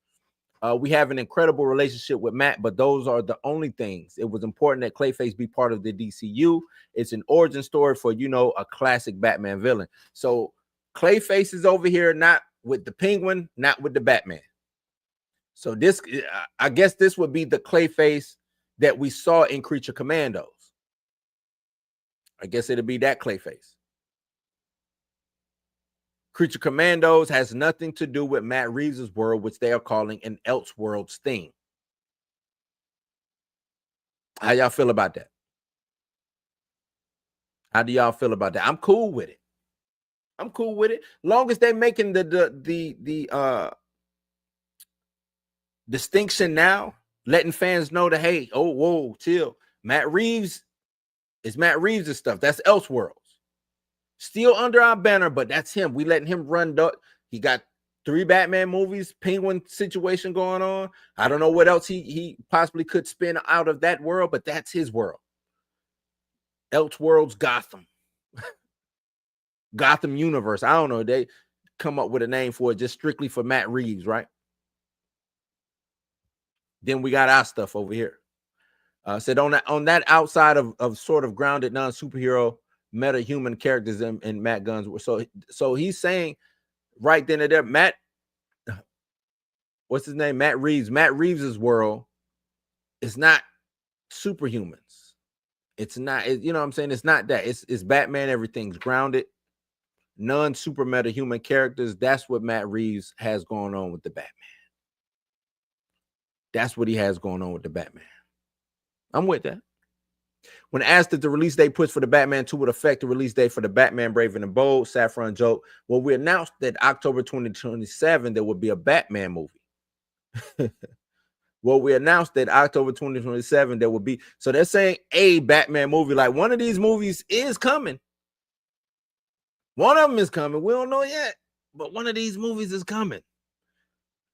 We have an incredible relationship with Matt, but those are the only things. It was important that Clayface be part of the DCU. It's an origin story for, you know, a classic Batman villain. So Clayface is over here, not with the Penguin, not with the Batman. So this, I guess this would be the Clayface that we saw in Creature Commandos. I guess it'll be that Clayface. Creature Commandos has nothing to do with Matt Reeves' world, which they are calling an Elseworlds thing. How y'all feel about that? How do y'all feel about that? I'm cool with it. I'm cool with it. Long as they're making the distinction now, letting fans know that, hey, oh, whoa, chill. Matt Reeves is Matt Reeves' stuff. That's Elseworlds. Still under our banner, but that's him. We letting him run. He got 3 Batman movies, Penguin situation going on. I don't know what else he possibly could spin out of that world, but that's his world. Elseworlds Gotham. Gotham Universe. I don't know. They come up with a name for it just strictly for Matt Reeves, right? Then we got our stuff over here. Said on that outside of sort of grounded non-superhero meta-human characters in Matt Gunn's. So he's saying right then and there, Matt, what's his name? Matt Reeves. Matt Reeves' world is not superhumans. It's not, you know what I'm saying? It's not that. It's Batman. Everything's grounded. Non-super meta-human characters. That's what Matt Reeves has going on with the Batman. That's what he has going on with the Batman. I'm with that. When asked if the release date push for the Batman 2 would affect the release date for the Batman Brave and the Bold, Safran joked, well, we announced that October 2027 there would be a Batman movie. Well, we announced that October 2027 there will be. So they're saying a Batman movie. Like one of these movies is coming. One of them is coming. We don't know yet, but one of these movies is coming.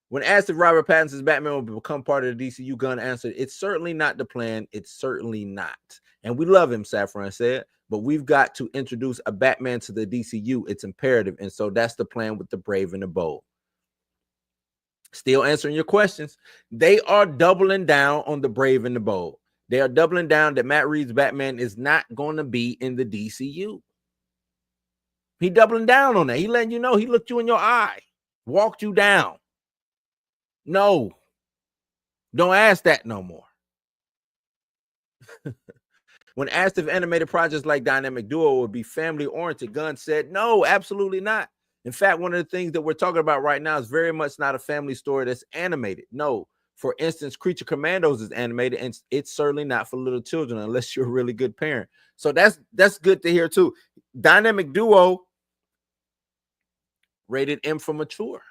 When asked if Robert Pattinson's Batman will become part of the DCU, Gunn answered, it's certainly not the plan. It's certainly not. And we love him, Safran said, but we've got to introduce a Batman to the DCU. It's imperative. And so that's the plan with the Brave and the Bold. Still answering your questions. They are doubling down on the Brave and the Bold. They are doubling down that Matt Reeves' Batman is not going to be in the DCU. He doubling down on that. He letting you know. He looked you in your eye, walked you down. No, don't ask that no more. When asked if animated projects like Dynamic Duo would be family-oriented, Gunn said, no, absolutely not. In fact, one of the things that we're talking about right now is very much not a family story that's animated. No, for instance, Creature Commandos is animated, and it's certainly not for little children unless you're a really good parent. So that's good to hear too. Dynamic Duo rated M for mature.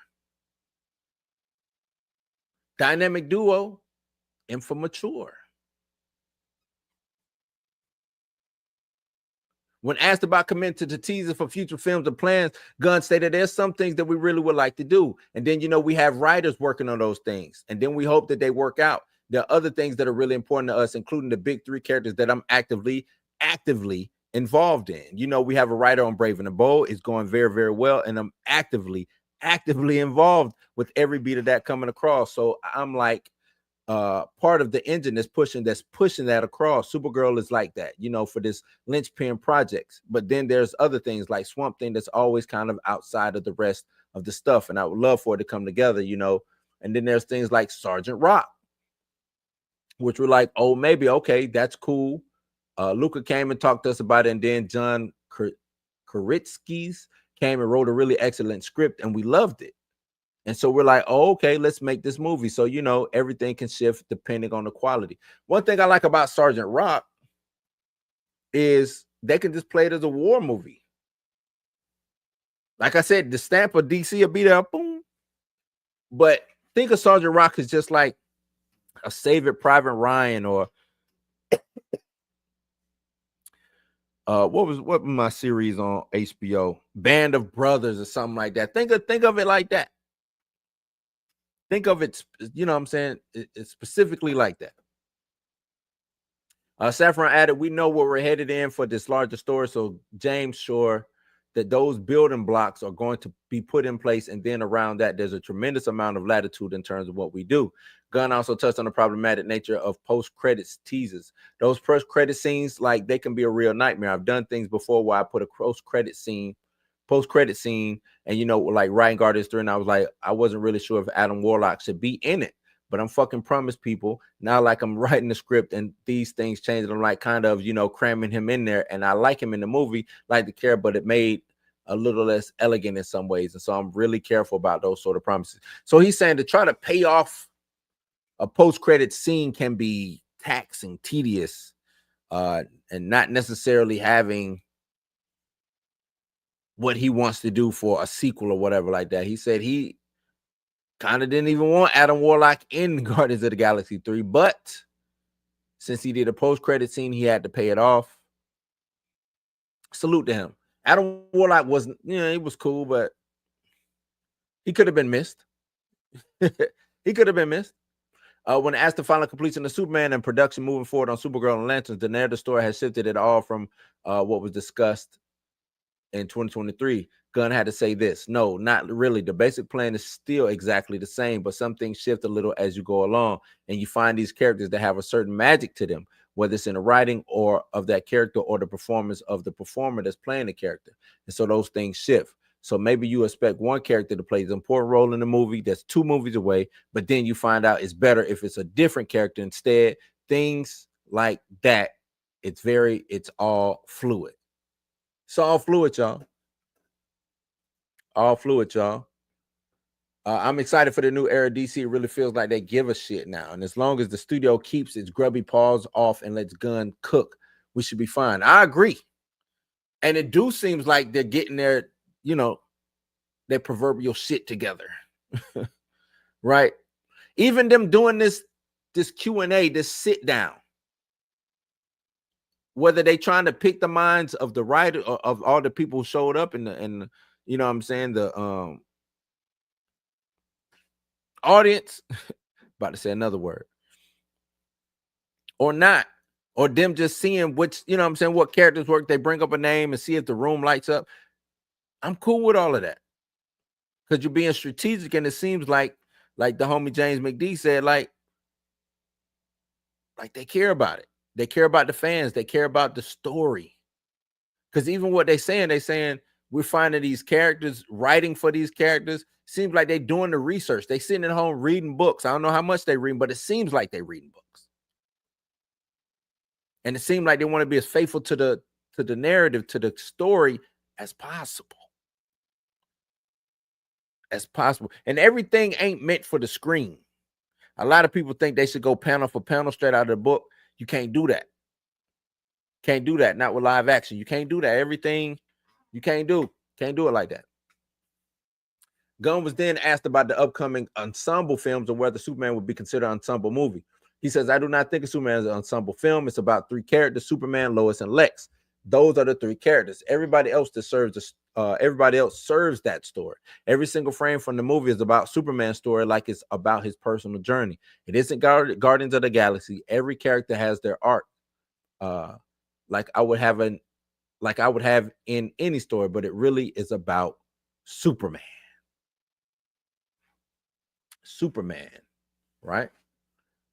Dynamic Duo, M for mature. When asked about committing to the teaser for future films and plans, Gunn stated there's some things that we really would like to do. And then, you know, we have writers working on those things. And then we hope that they work out. There are other things that are really important to us, including the big 3 characters that I'm actively involved in. You know, we have a writer on Brave and the Bold. It's going very, very well. And I'm actively involved with every beat of that coming across. So I'm like part of the engine that's pushing that across. Supergirl is like that, you know, for this linchpin projects. But then there's other things like Swamp Thing that's always kind of outside of the rest of the stuff. And I would love for it to come together, you know. And then there's things like Sergeant Rock, which were like, oh, maybe, okay, that's cool. Luca came and talked to us about it. And then John Krasinski's came and wrote a really excellent script, and we loved it. And so we're like, oh, okay, let's make this movie. So, you know, everything can shift depending on the quality. One thing I like about Sergeant Rock is they can just play it as a war movie. Like I said, the stamp of DC will be there, boom. But think of Sergeant Rock as just like a Save It Private Ryan, or what was my series on HBO, Band of Brothers or something like that. Think of it like that. Think of it, you know what I'm saying? It's specifically like that. Saffron added, we know where we're headed in for this larger story, so James sure that those building blocks are going to be put in place, and then around that, there's a tremendous amount of latitude in terms of what we do. Gunn also touched on the problematic nature of post-credits teasers. Those post-credit scenes, like, they can be a real nightmare. I've done things before where I put a post-credit scene, and, you know, like Ryan Gardner's 3, and I was like, I wasn't really sure if Adam Warlock should be in it. But I'm fucking promised people now, like I'm writing the script and these things change. I'm like kind of, you know, cramming him in there, and I like him in the movie, like the care, but it made a little less elegant in some ways. And so I'm really careful about those sort of promises. So he's saying to try to pay off a post-credit scene can be taxing, tedious, and not necessarily having what he wants to do for a sequel or whatever like that. He said he kind of didn't even want Adam Warlock in Guardians of the Galaxy 3, but since he did a post-credit scene, he had to pay it off. Salute to him. Adam Warlock wasn't, you know, he was cool, but he could have been missed. He could have been missed. When asked the final completion of Superman and production moving forward on Supergirl and Lanterns, the narrative story has shifted at all from what was discussed in 2023. Gunn had to say this: no, not really. The basic plan is still exactly the same, but some things shift a little as you go along, and you find these characters that have a certain magic to them, whether it's in the writing or of that character or the performance of the performer that's playing the character. And so those things shift. So maybe you expect one character to play an important role in the movie that's 2 movies away, but then you find out it's better if it's a different character instead. Things like that. It's all fluid. It's all fluid, y'all. All fluid, y'all. I'm excited for the new era DC. It really feels like they give a shit now. And as long as the studio keeps its grubby paws off and lets Gunn cook, we should be fine. I agree. And it do seems like they're getting their, you know, their proverbial shit together. Right? Even them doing this Q&A, this sit down. Whether they trying to pick the minds of the writer or of all the people who showed up in the you know what I'm saying, the audience, about to say another word, or not, or them just seeing which, you know what I'm saying, what characters work, they bring up a name and see if the room lights up. I'm cool with all of that, because you're being strategic, and it seems like the homie James McD said, like they care about it. They care about the fans. They care about the story. Because even what they're saying we're finding these characters, writing for these characters. Seems like they're doing the research. They sitting at home reading books. I don't know how much they read, but it seems like they're reading books. And it seems like they want to be as faithful to the narrative, to the story as possible. As possible. And everything ain't meant for the screen. A lot of people think they should go panel for panel straight out of the book. You can't do that. Can't do that. Not with live action. You can't do that. Everything you can't do it like that. Gunn was then asked about the upcoming ensemble films and whether Superman would be considered an ensemble movie. He says, I do not think of Superman as an ensemble film. It's about 3 characters: Superman, Lois, and Lex. Those are the 3 characters. Everybody else serves that story. Every single frame from the movie is about Superman's story, like it's about his personal journey. It isn't Guardians of the Galaxy. Every character has their arc, like I would have in any story, but it really is about Superman. Superman, right?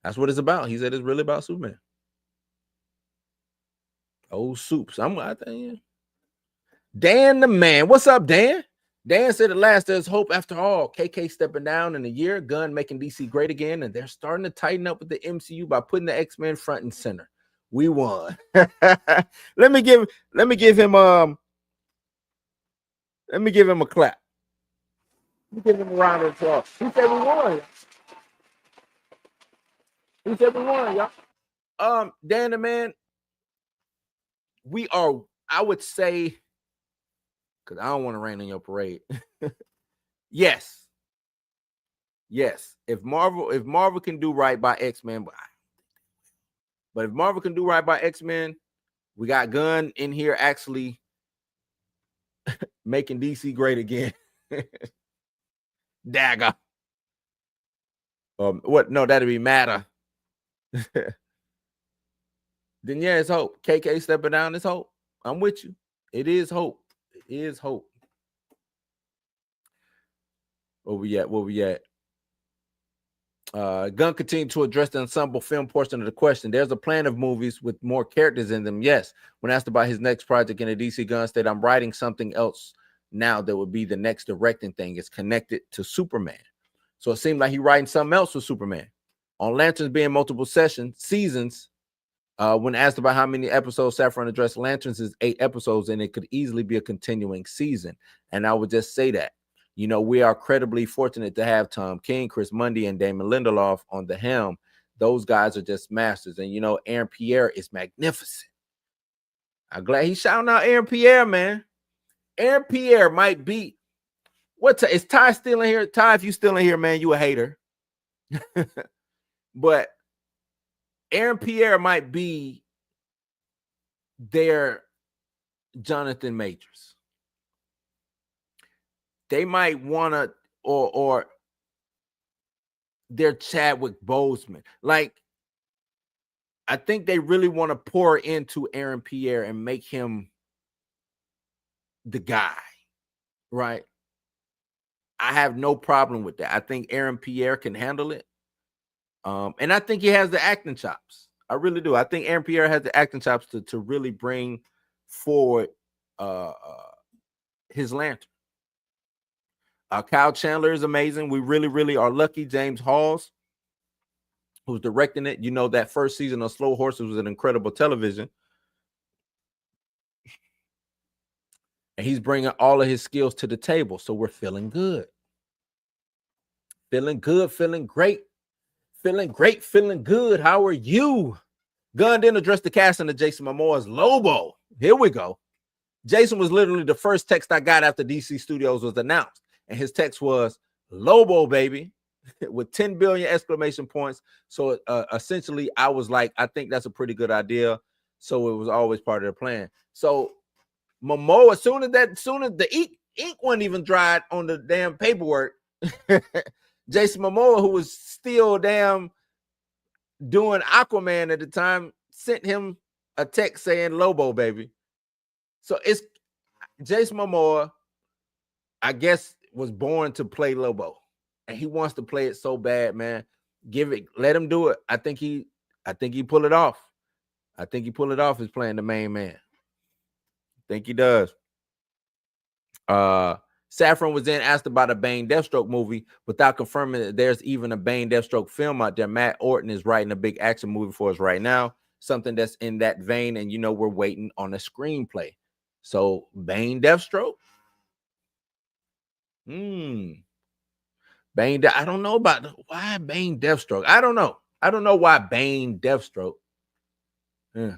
That's what it's about. He said it's really about Superman. Old Soups. I think. Dan the man. What's up, Dan? Dan said at last there's hope after all. KK stepping down in a year, Gunn making DC great again, and they're starting to tighten up with the MCU by putting the X-Men front and center. We won. Let me give him a clap. Let me give him a round of applause. He said we won. Y'all. Dan the man, we are I would say, because I don't want to rain on your parade. Yes. If Marvel can do right by X-Men, but if Marvel can do right by X-Men, we got Gunn in here actually making DC great again. Dagger. What? No, that'd be Matter. Then yeah, it's hope. KK stepping down is hope. I'm with you. It is hope. It is hope. Where we at? Gunn continued to address the ensemble film portion of the question. There's a plan of movies with more characters in them. Yes. When asked about his next project in the DC, Gunn said, I'm writing something else now that would be the next directing thing. It's connected to Superman. So it seemed like he's writing something else with Superman. On Lanterns being multiple seasons, when asked about how many episodes Safran addressed Lanterns is 8 episodes, and it could easily be a continuing season. And I would just say that, we are incredibly fortunate to have Tom King, Chris Mundy, and Damon Lindelof on the helm. Those guys are just masters. And, Aaron Pierre is magnificent. I'm glad he's shouting out Aaron Pierre, man. Aaron Pierre might be. Is Ty still in here? Ty, if you still in here, man, you a hater. But Aaron Pierre might be their Jonathan Majors. They might want to, or their Chadwick Boseman. Like, I think they really want to pour into Aaron Pierre and make him the guy, right? I have no problem with that. I think Aaron Pierre can handle it. And I think he has the acting chops. I really do. I think Aaron Pierre has the acting chops to really bring forward his Lantern. Kyle Chandler is amazing. We really, really are lucky. James Halls, who's directing it. That first season of Slow Horses was an incredible television. And he's bringing all of his skills to the table. So we're feeling good. Feeling good, feeling great. Feeling great, feeling good. How are you? Gunn didn't address the casting of Jason Momoa's Lobo. Here we go. Jason was literally the first text I got after DC Studios was announced. And his text was, Lobo, baby, with 10 billion exclamation points. So essentially, I was like, I think that's a pretty good idea. So it was always part of the plan. So Momoa, as soon as the ink wasn't even dried on the damn paperwork, Jason Momoa, who was still damn doing Aquaman at the time, sent him a text saying Lobo, baby. So it's Jason Momoa, I guess, was born to play Lobo. And he wants to play it so bad, man. Let him do it. I think he pull it off. I think he pull it off as playing the main man. I think he does. Safran was then asked about a Bane Deathstroke movie without confirming that there's even a Bane Deathstroke film out there. Matt Orton is writing a big action movie for us right now, something that's in that vein, and we're waiting on a screenplay. So Bane Deathstroke? Bane, I don't know about why Bane Deathstroke. I don't know why Bane Deathstroke. Yeah.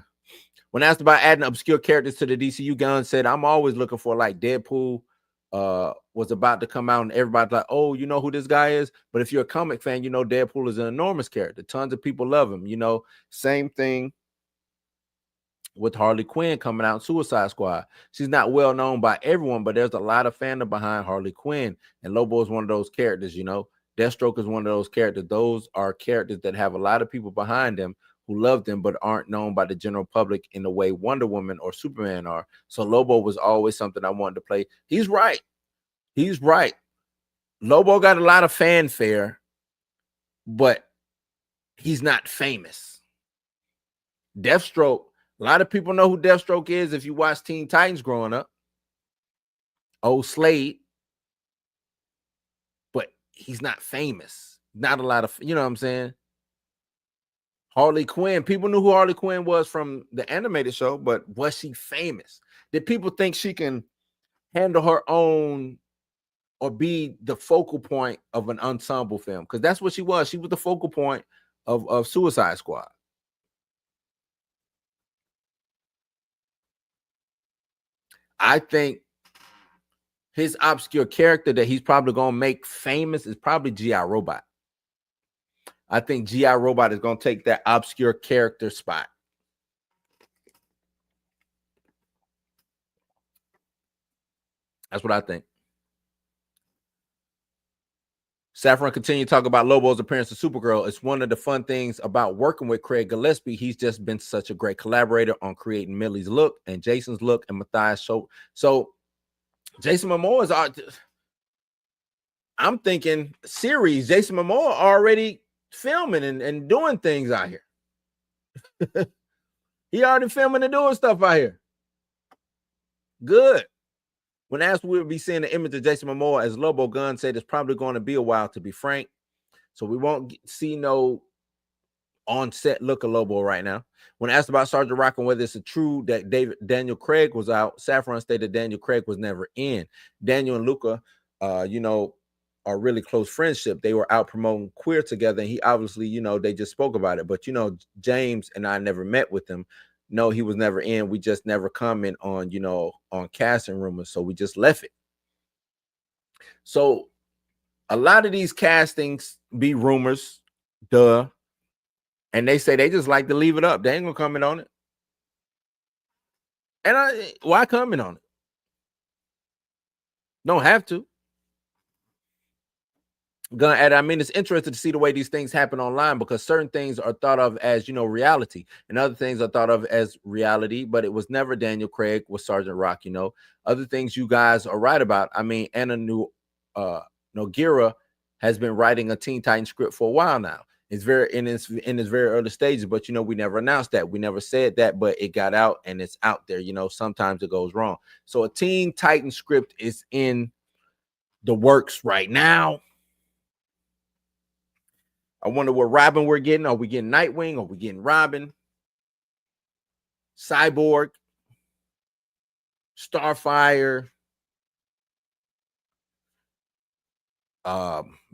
When asked about adding obscure characters to the DCU, Gunn said, I'm always looking for, like, Deadpool was about to come out and everybody's like, oh, you know who this guy is? But if you're a comic fan, Deadpool is an enormous character. Tons of people love him. Same thing with Harley Quinn coming out in Suicide Squad. She's not well known by everyone, but there's a lot of fandom behind Harley Quinn. And Lobo is one of those characters, Deathstroke is one of those characters. Those are characters that have a lot of people behind them who love them, but aren't known by the general public in the way Wonder Woman or Superman are. So Lobo was always something I wanted to play. He's right. Lobo got a lot of fanfare, but he's not famous. Deathstroke, a lot of people know who Deathstroke is if you watch Teen Titans growing up. Old Slade. But he's not famous. Not a lot of, you know what I'm saying? Harley Quinn. People knew who Harley Quinn was from the animated show, but was she famous? Did people think she can handle her own or be the focal point of an ensemble film? Because that's what she was. She was the focal point of Suicide Squad. I think his obscure character that he's probably gonna make famous is probably G.I. Robot. I think G.I. Robot is gonna take that obscure character spot. That's what I think. Saffron continued to talk about Lobo's appearance of Supergirl. It's one of the fun things about working with Craig Gillespie. He's just been such a great collaborator on creating Millie's look and Jason's look and Matthias' show. So Jason Momoa is I'm thinking series. Jason Momoa already filming and doing things out here. He already filming and doing stuff out here. Good. When asked we'll be seeing the image of Jason Momoa as Lobo, Gunn said it's probably going to be a while, to be frank. So we won't see no on-set look of Lobo right now. When asked about Sergeant Rock and whether it's true that Daniel Craig was out, Saffron stated Daniel Craig was never in. Daniel and Luca, are really close friendship. They were out promoting Queer together, and he obviously, they just spoke about it. But, James and I never met with him. No, he was never in. We just never comment on, on casting rumors. So we just left it. So a lot of these castings be rumors, duh. And they say they just like to leave it up. They ain't gonna comment on it. And why comment on it? Don't have to. Gonna add, it's interesting to see the way these things happen online, because certain things are thought of as, reality, and other things are thought of as reality, but it was never Daniel Craig with Sergeant Rock, Other things you guys are right about. Anna Nogueira has been writing a Teen Titans script for a while now. It's in its very early stages, but we never announced that. We never said that, but it got out and it's out there. Sometimes it goes wrong. So a Teen Titans script is in the works right now. I wonder what Robin we're getting. Are we getting Nightwing? Are we getting Robin? Cyborg? Starfire?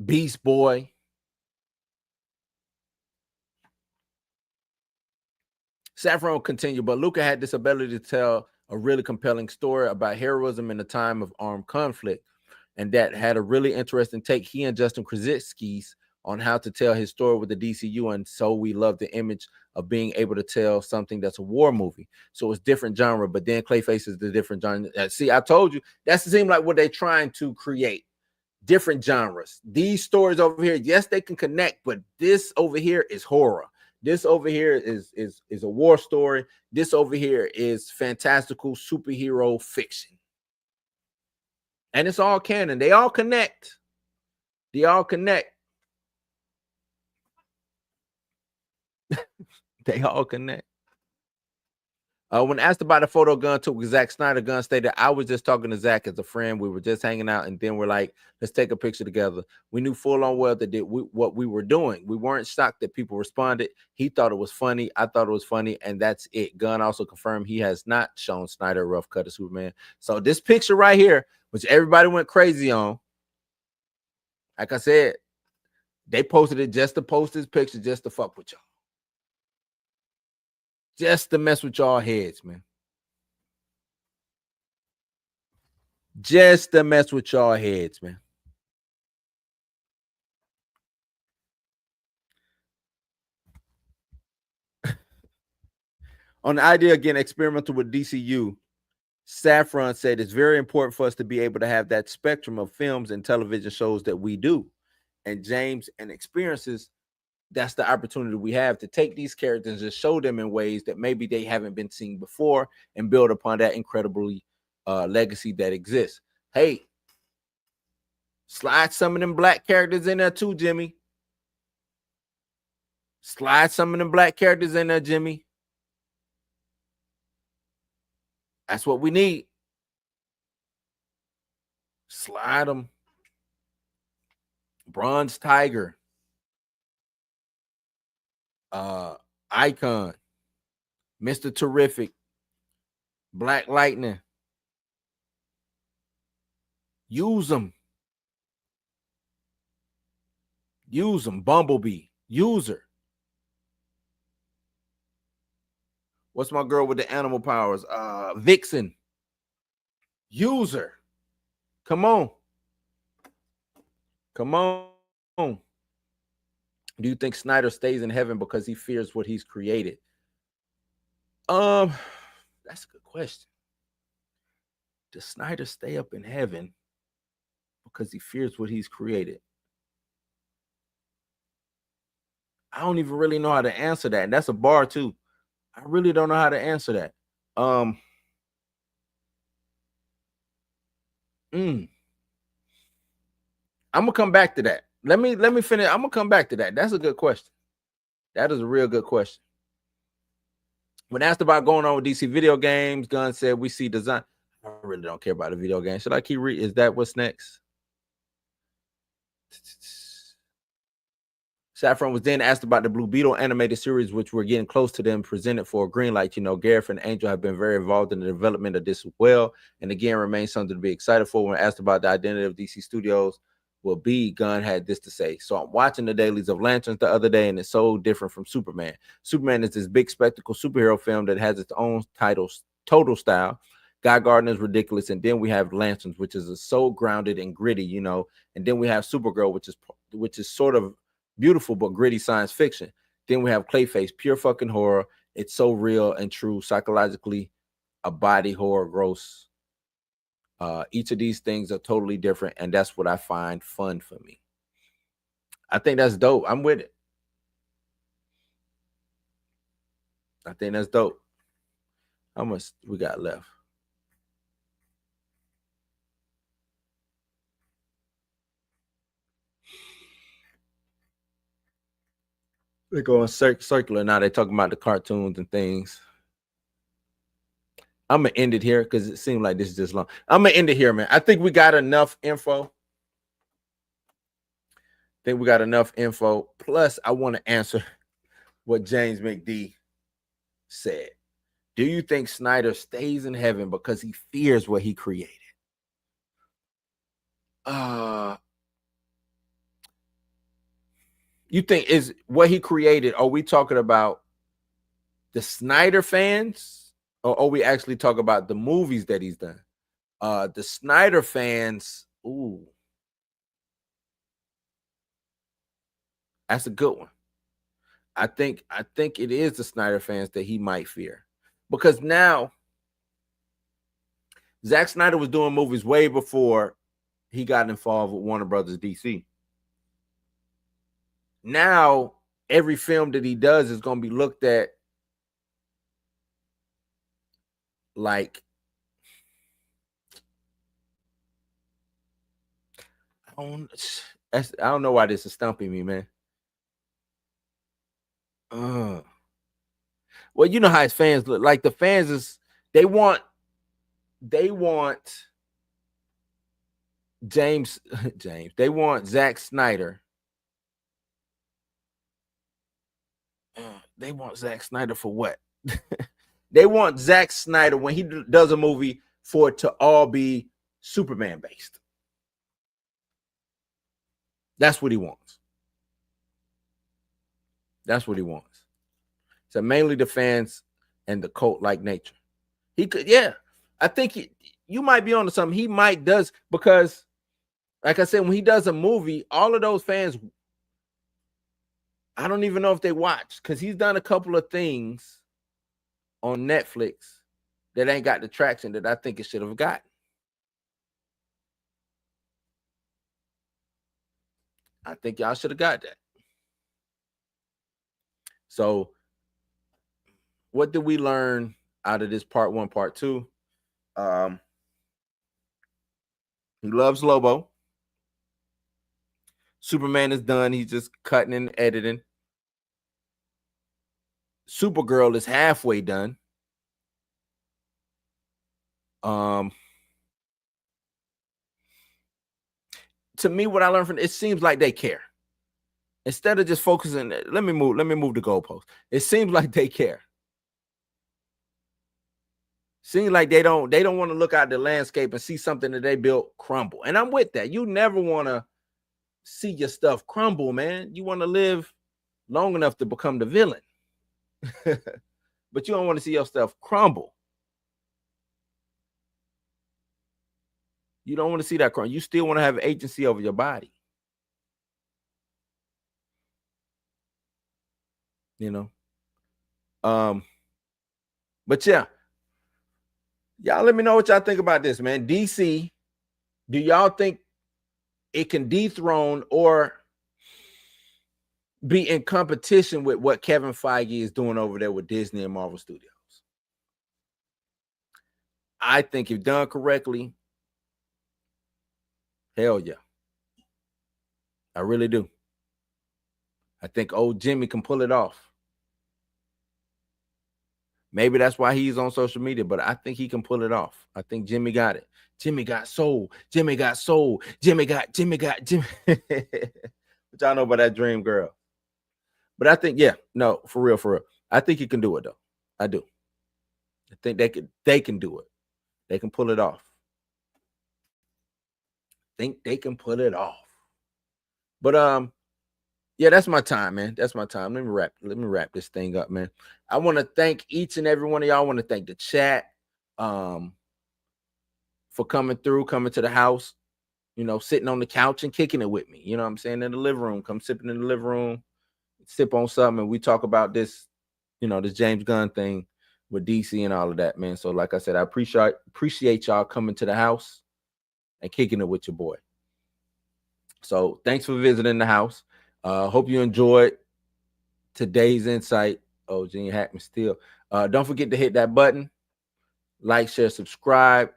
Beast Boy? Saffron will continue, but Luca had this ability to tell a really compelling story about heroism in a time of armed conflict, and that had a really interesting take. He and Justin Krasinski's on how to tell his story with the DCU, and so we love the image of being able to tell something that's a war movie. So it's different genre, but then Clayface is the different genre. See, I told you, that seems like what they're trying to create. Different genres. These stories over here, yes, they can connect, but this over here is horror. This over here is a war story. This over here is fantastical superhero fiction. And it's all canon. They all connect. They all connect. They all connect. When asked about a photo Gunn took with Zack Snyder, Gunn stated, I was just talking to Zack as a friend. We were just hanging out, and then we're like, let's take a picture together. We knew full on well that what we were doing. We weren't shocked that people responded. He thought it was funny. I thought it was funny, and that's it. Gunn also confirmed he has not shown Snyder a rough cut of Superman. So this picture right here, which everybody went crazy on, like I said, they posted it just to post this picture, just to fuck with y'all. Just to mess with y'all heads, man. Just to mess with y'all heads, man. On the idea, again, experimental with DCU, Saffron said it's very important for us to be able to have that spectrum of films and television shows that we do. And James and experiences, that's the opportunity we have to take these characters and show them in ways that maybe they haven't been seen before and build upon that incredibly legacy that exists. Hey, slide some of them black characters in there too, Jimmy. Slide some of them black characters in there, Jimmy. That's what we need. Slide them. Bronze Tiger. Icon, Mr. Terrific, Black Lightning. Use them. Use them. Bumblebee. User. What's my girl with the animal powers? Vixen. User. Come on. Come on. Do you think Snyder stays in heaven because he fears what he's created? That's a good question. Does Snyder stay up in heaven because he fears what he's created? I don't even really know how to answer that. And that's a bar too. I really don't know how to answer that. I'm gonna come back to that. Let me finish. I'm gonna come back to that. That's a good question. That is a real good question. When asked about going on with DC video games, Gunn said we see design. I really don't care about the video game. Should I keep reading? Is that what's next? Saffron was then asked about the Blue Beetle animated series, which we're getting close to them presented for a green light. You know, Gareth and Angel have been very involved in the development of this as well. And again, remains something to be excited for. When asked about the identity of DC Studios will be, Gunn had this to say. So I'm watching the dailies of Lanterns the other day, and it's so different from Superman. Superman is this big spectacle superhero film that has its own total style. Guy Gardner is ridiculous. And then we have Lanterns, which is so grounded and gritty, you know. And then we have Supergirl, which is sort of beautiful but gritty science fiction. Then we have Clayface, pure fucking horror. It's so real and true, psychologically a body horror, gross. Each of these things are totally different, and that's what I find fun for me. I think that's dope. I'm with it. I think that's dope. How much we got left? They're going circular now. They're talking about the cartoons and things. I'm going to end it here because it seemed like this is just long. I'm going to end it here, man. I think we got enough info. Plus, I want to answer what James McD said. Do you think Snyder stays in heaven because he fears what he created? You think is what he created? Are we talking about the Snyder fans, or are we actually talking about the movies that he's done? The Snyder fans. Ooh, that's a good one. I think it is the Snyder fans that he might fear, because now Zack Snyder was doing movies way before he got involved with Warner Brothers DC. Now every film that he does is going to be looked at like, I don't know why this is stumping me, man. Well, you know how his fans look. Like the fans is they want James. They want Zack Snyder. They want Zack Snyder for what? They want Zack Snyder when he does a movie for it to all be Superman based. That's what he wants. So mainly the fans and the cult-like nature. He could, yeah. I think you might be onto something. He might does, because, like I said, when he does a movie, all of those fans, I don't even know if they watch, because he's done a couple of things on Netflix that ain't got the traction that I think it should have gotten. I think y'all should have got that. So what did we learn out of this part 1, part 2? He loves Lobo. Superman is done. He's just cutting and editing. Supergirl is halfway done. To me, what I learned from it seems like they care. Instead of just focusing, let me move the goalpost. It seems like they care. Seems like they don't want to look out the landscape and see something that they built crumble. And I'm with that. You never want to see your stuff crumble, man. You want to live long enough to become the villain. But you don't want to see your stuff crumble. You don't want to see that crime. You still want to have agency over your body. You know. But yeah, y'all let me know what y'all think about this, man. DC, do y'all think it can dethrone or be in competition with what Kevin Feige is doing over there with Disney and Marvel Studios? I think if done correctly, hell yeah. I really do. I think old Jimmy can pull it off. Maybe that's why he's on social media, but I think he can pull it off. I think Jimmy got it. Jimmy got soul. Jimmy got soul. Jimmy got. What y'all know about that dream girl? But I think, yeah, no, for real. I think he can do it though. I do. I think they can do it. They can pull it off. Think they can pull it off. But yeah, that's my time, man. That's my time. Let me wrap this thing up, man. I want to thank each and every one of y'all. I want to thank the chat for coming to the house, you know, sitting on the couch and kicking it with me. You know what I'm saying? In the living room, come sipping in the living room, sip on something, and we talk about this, you know, this James Gunn thing with DC and all of that, man. So like I said, I appreciate y'all coming to the house and kicking it with your boy. So thanks for visiting the house. Hope you enjoyed today's insight. Oh, Gene Hackman still. Don't forget to hit that button, like, share, subscribe.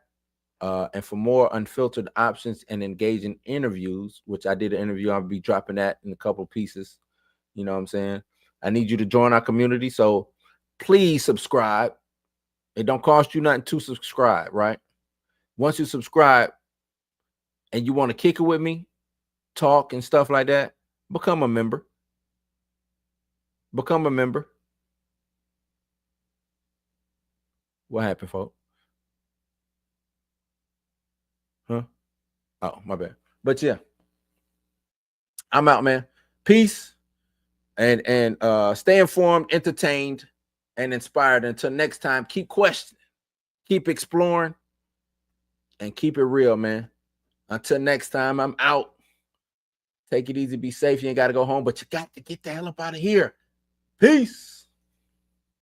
And for more unfiltered options and engaging interviews, which I did an interview, I'll be dropping that in a couple of pieces. You know what I'm saying? I need you to join our community. So please subscribe. It don't cost you nothing to subscribe, right? Once you subscribe and you want to kick it with me, talk and stuff like that, become a member. Become a member. What happened, folks? Huh? Oh, my bad. But yeah, I'm out, man. Peace and stay informed, entertained, and inspired. Until next time, keep questioning, keep exploring, and keep it real, man. Until next time, I'm out. Take it easy, be safe. You ain't got to go home, but you got to get the hell up out of here. Peace.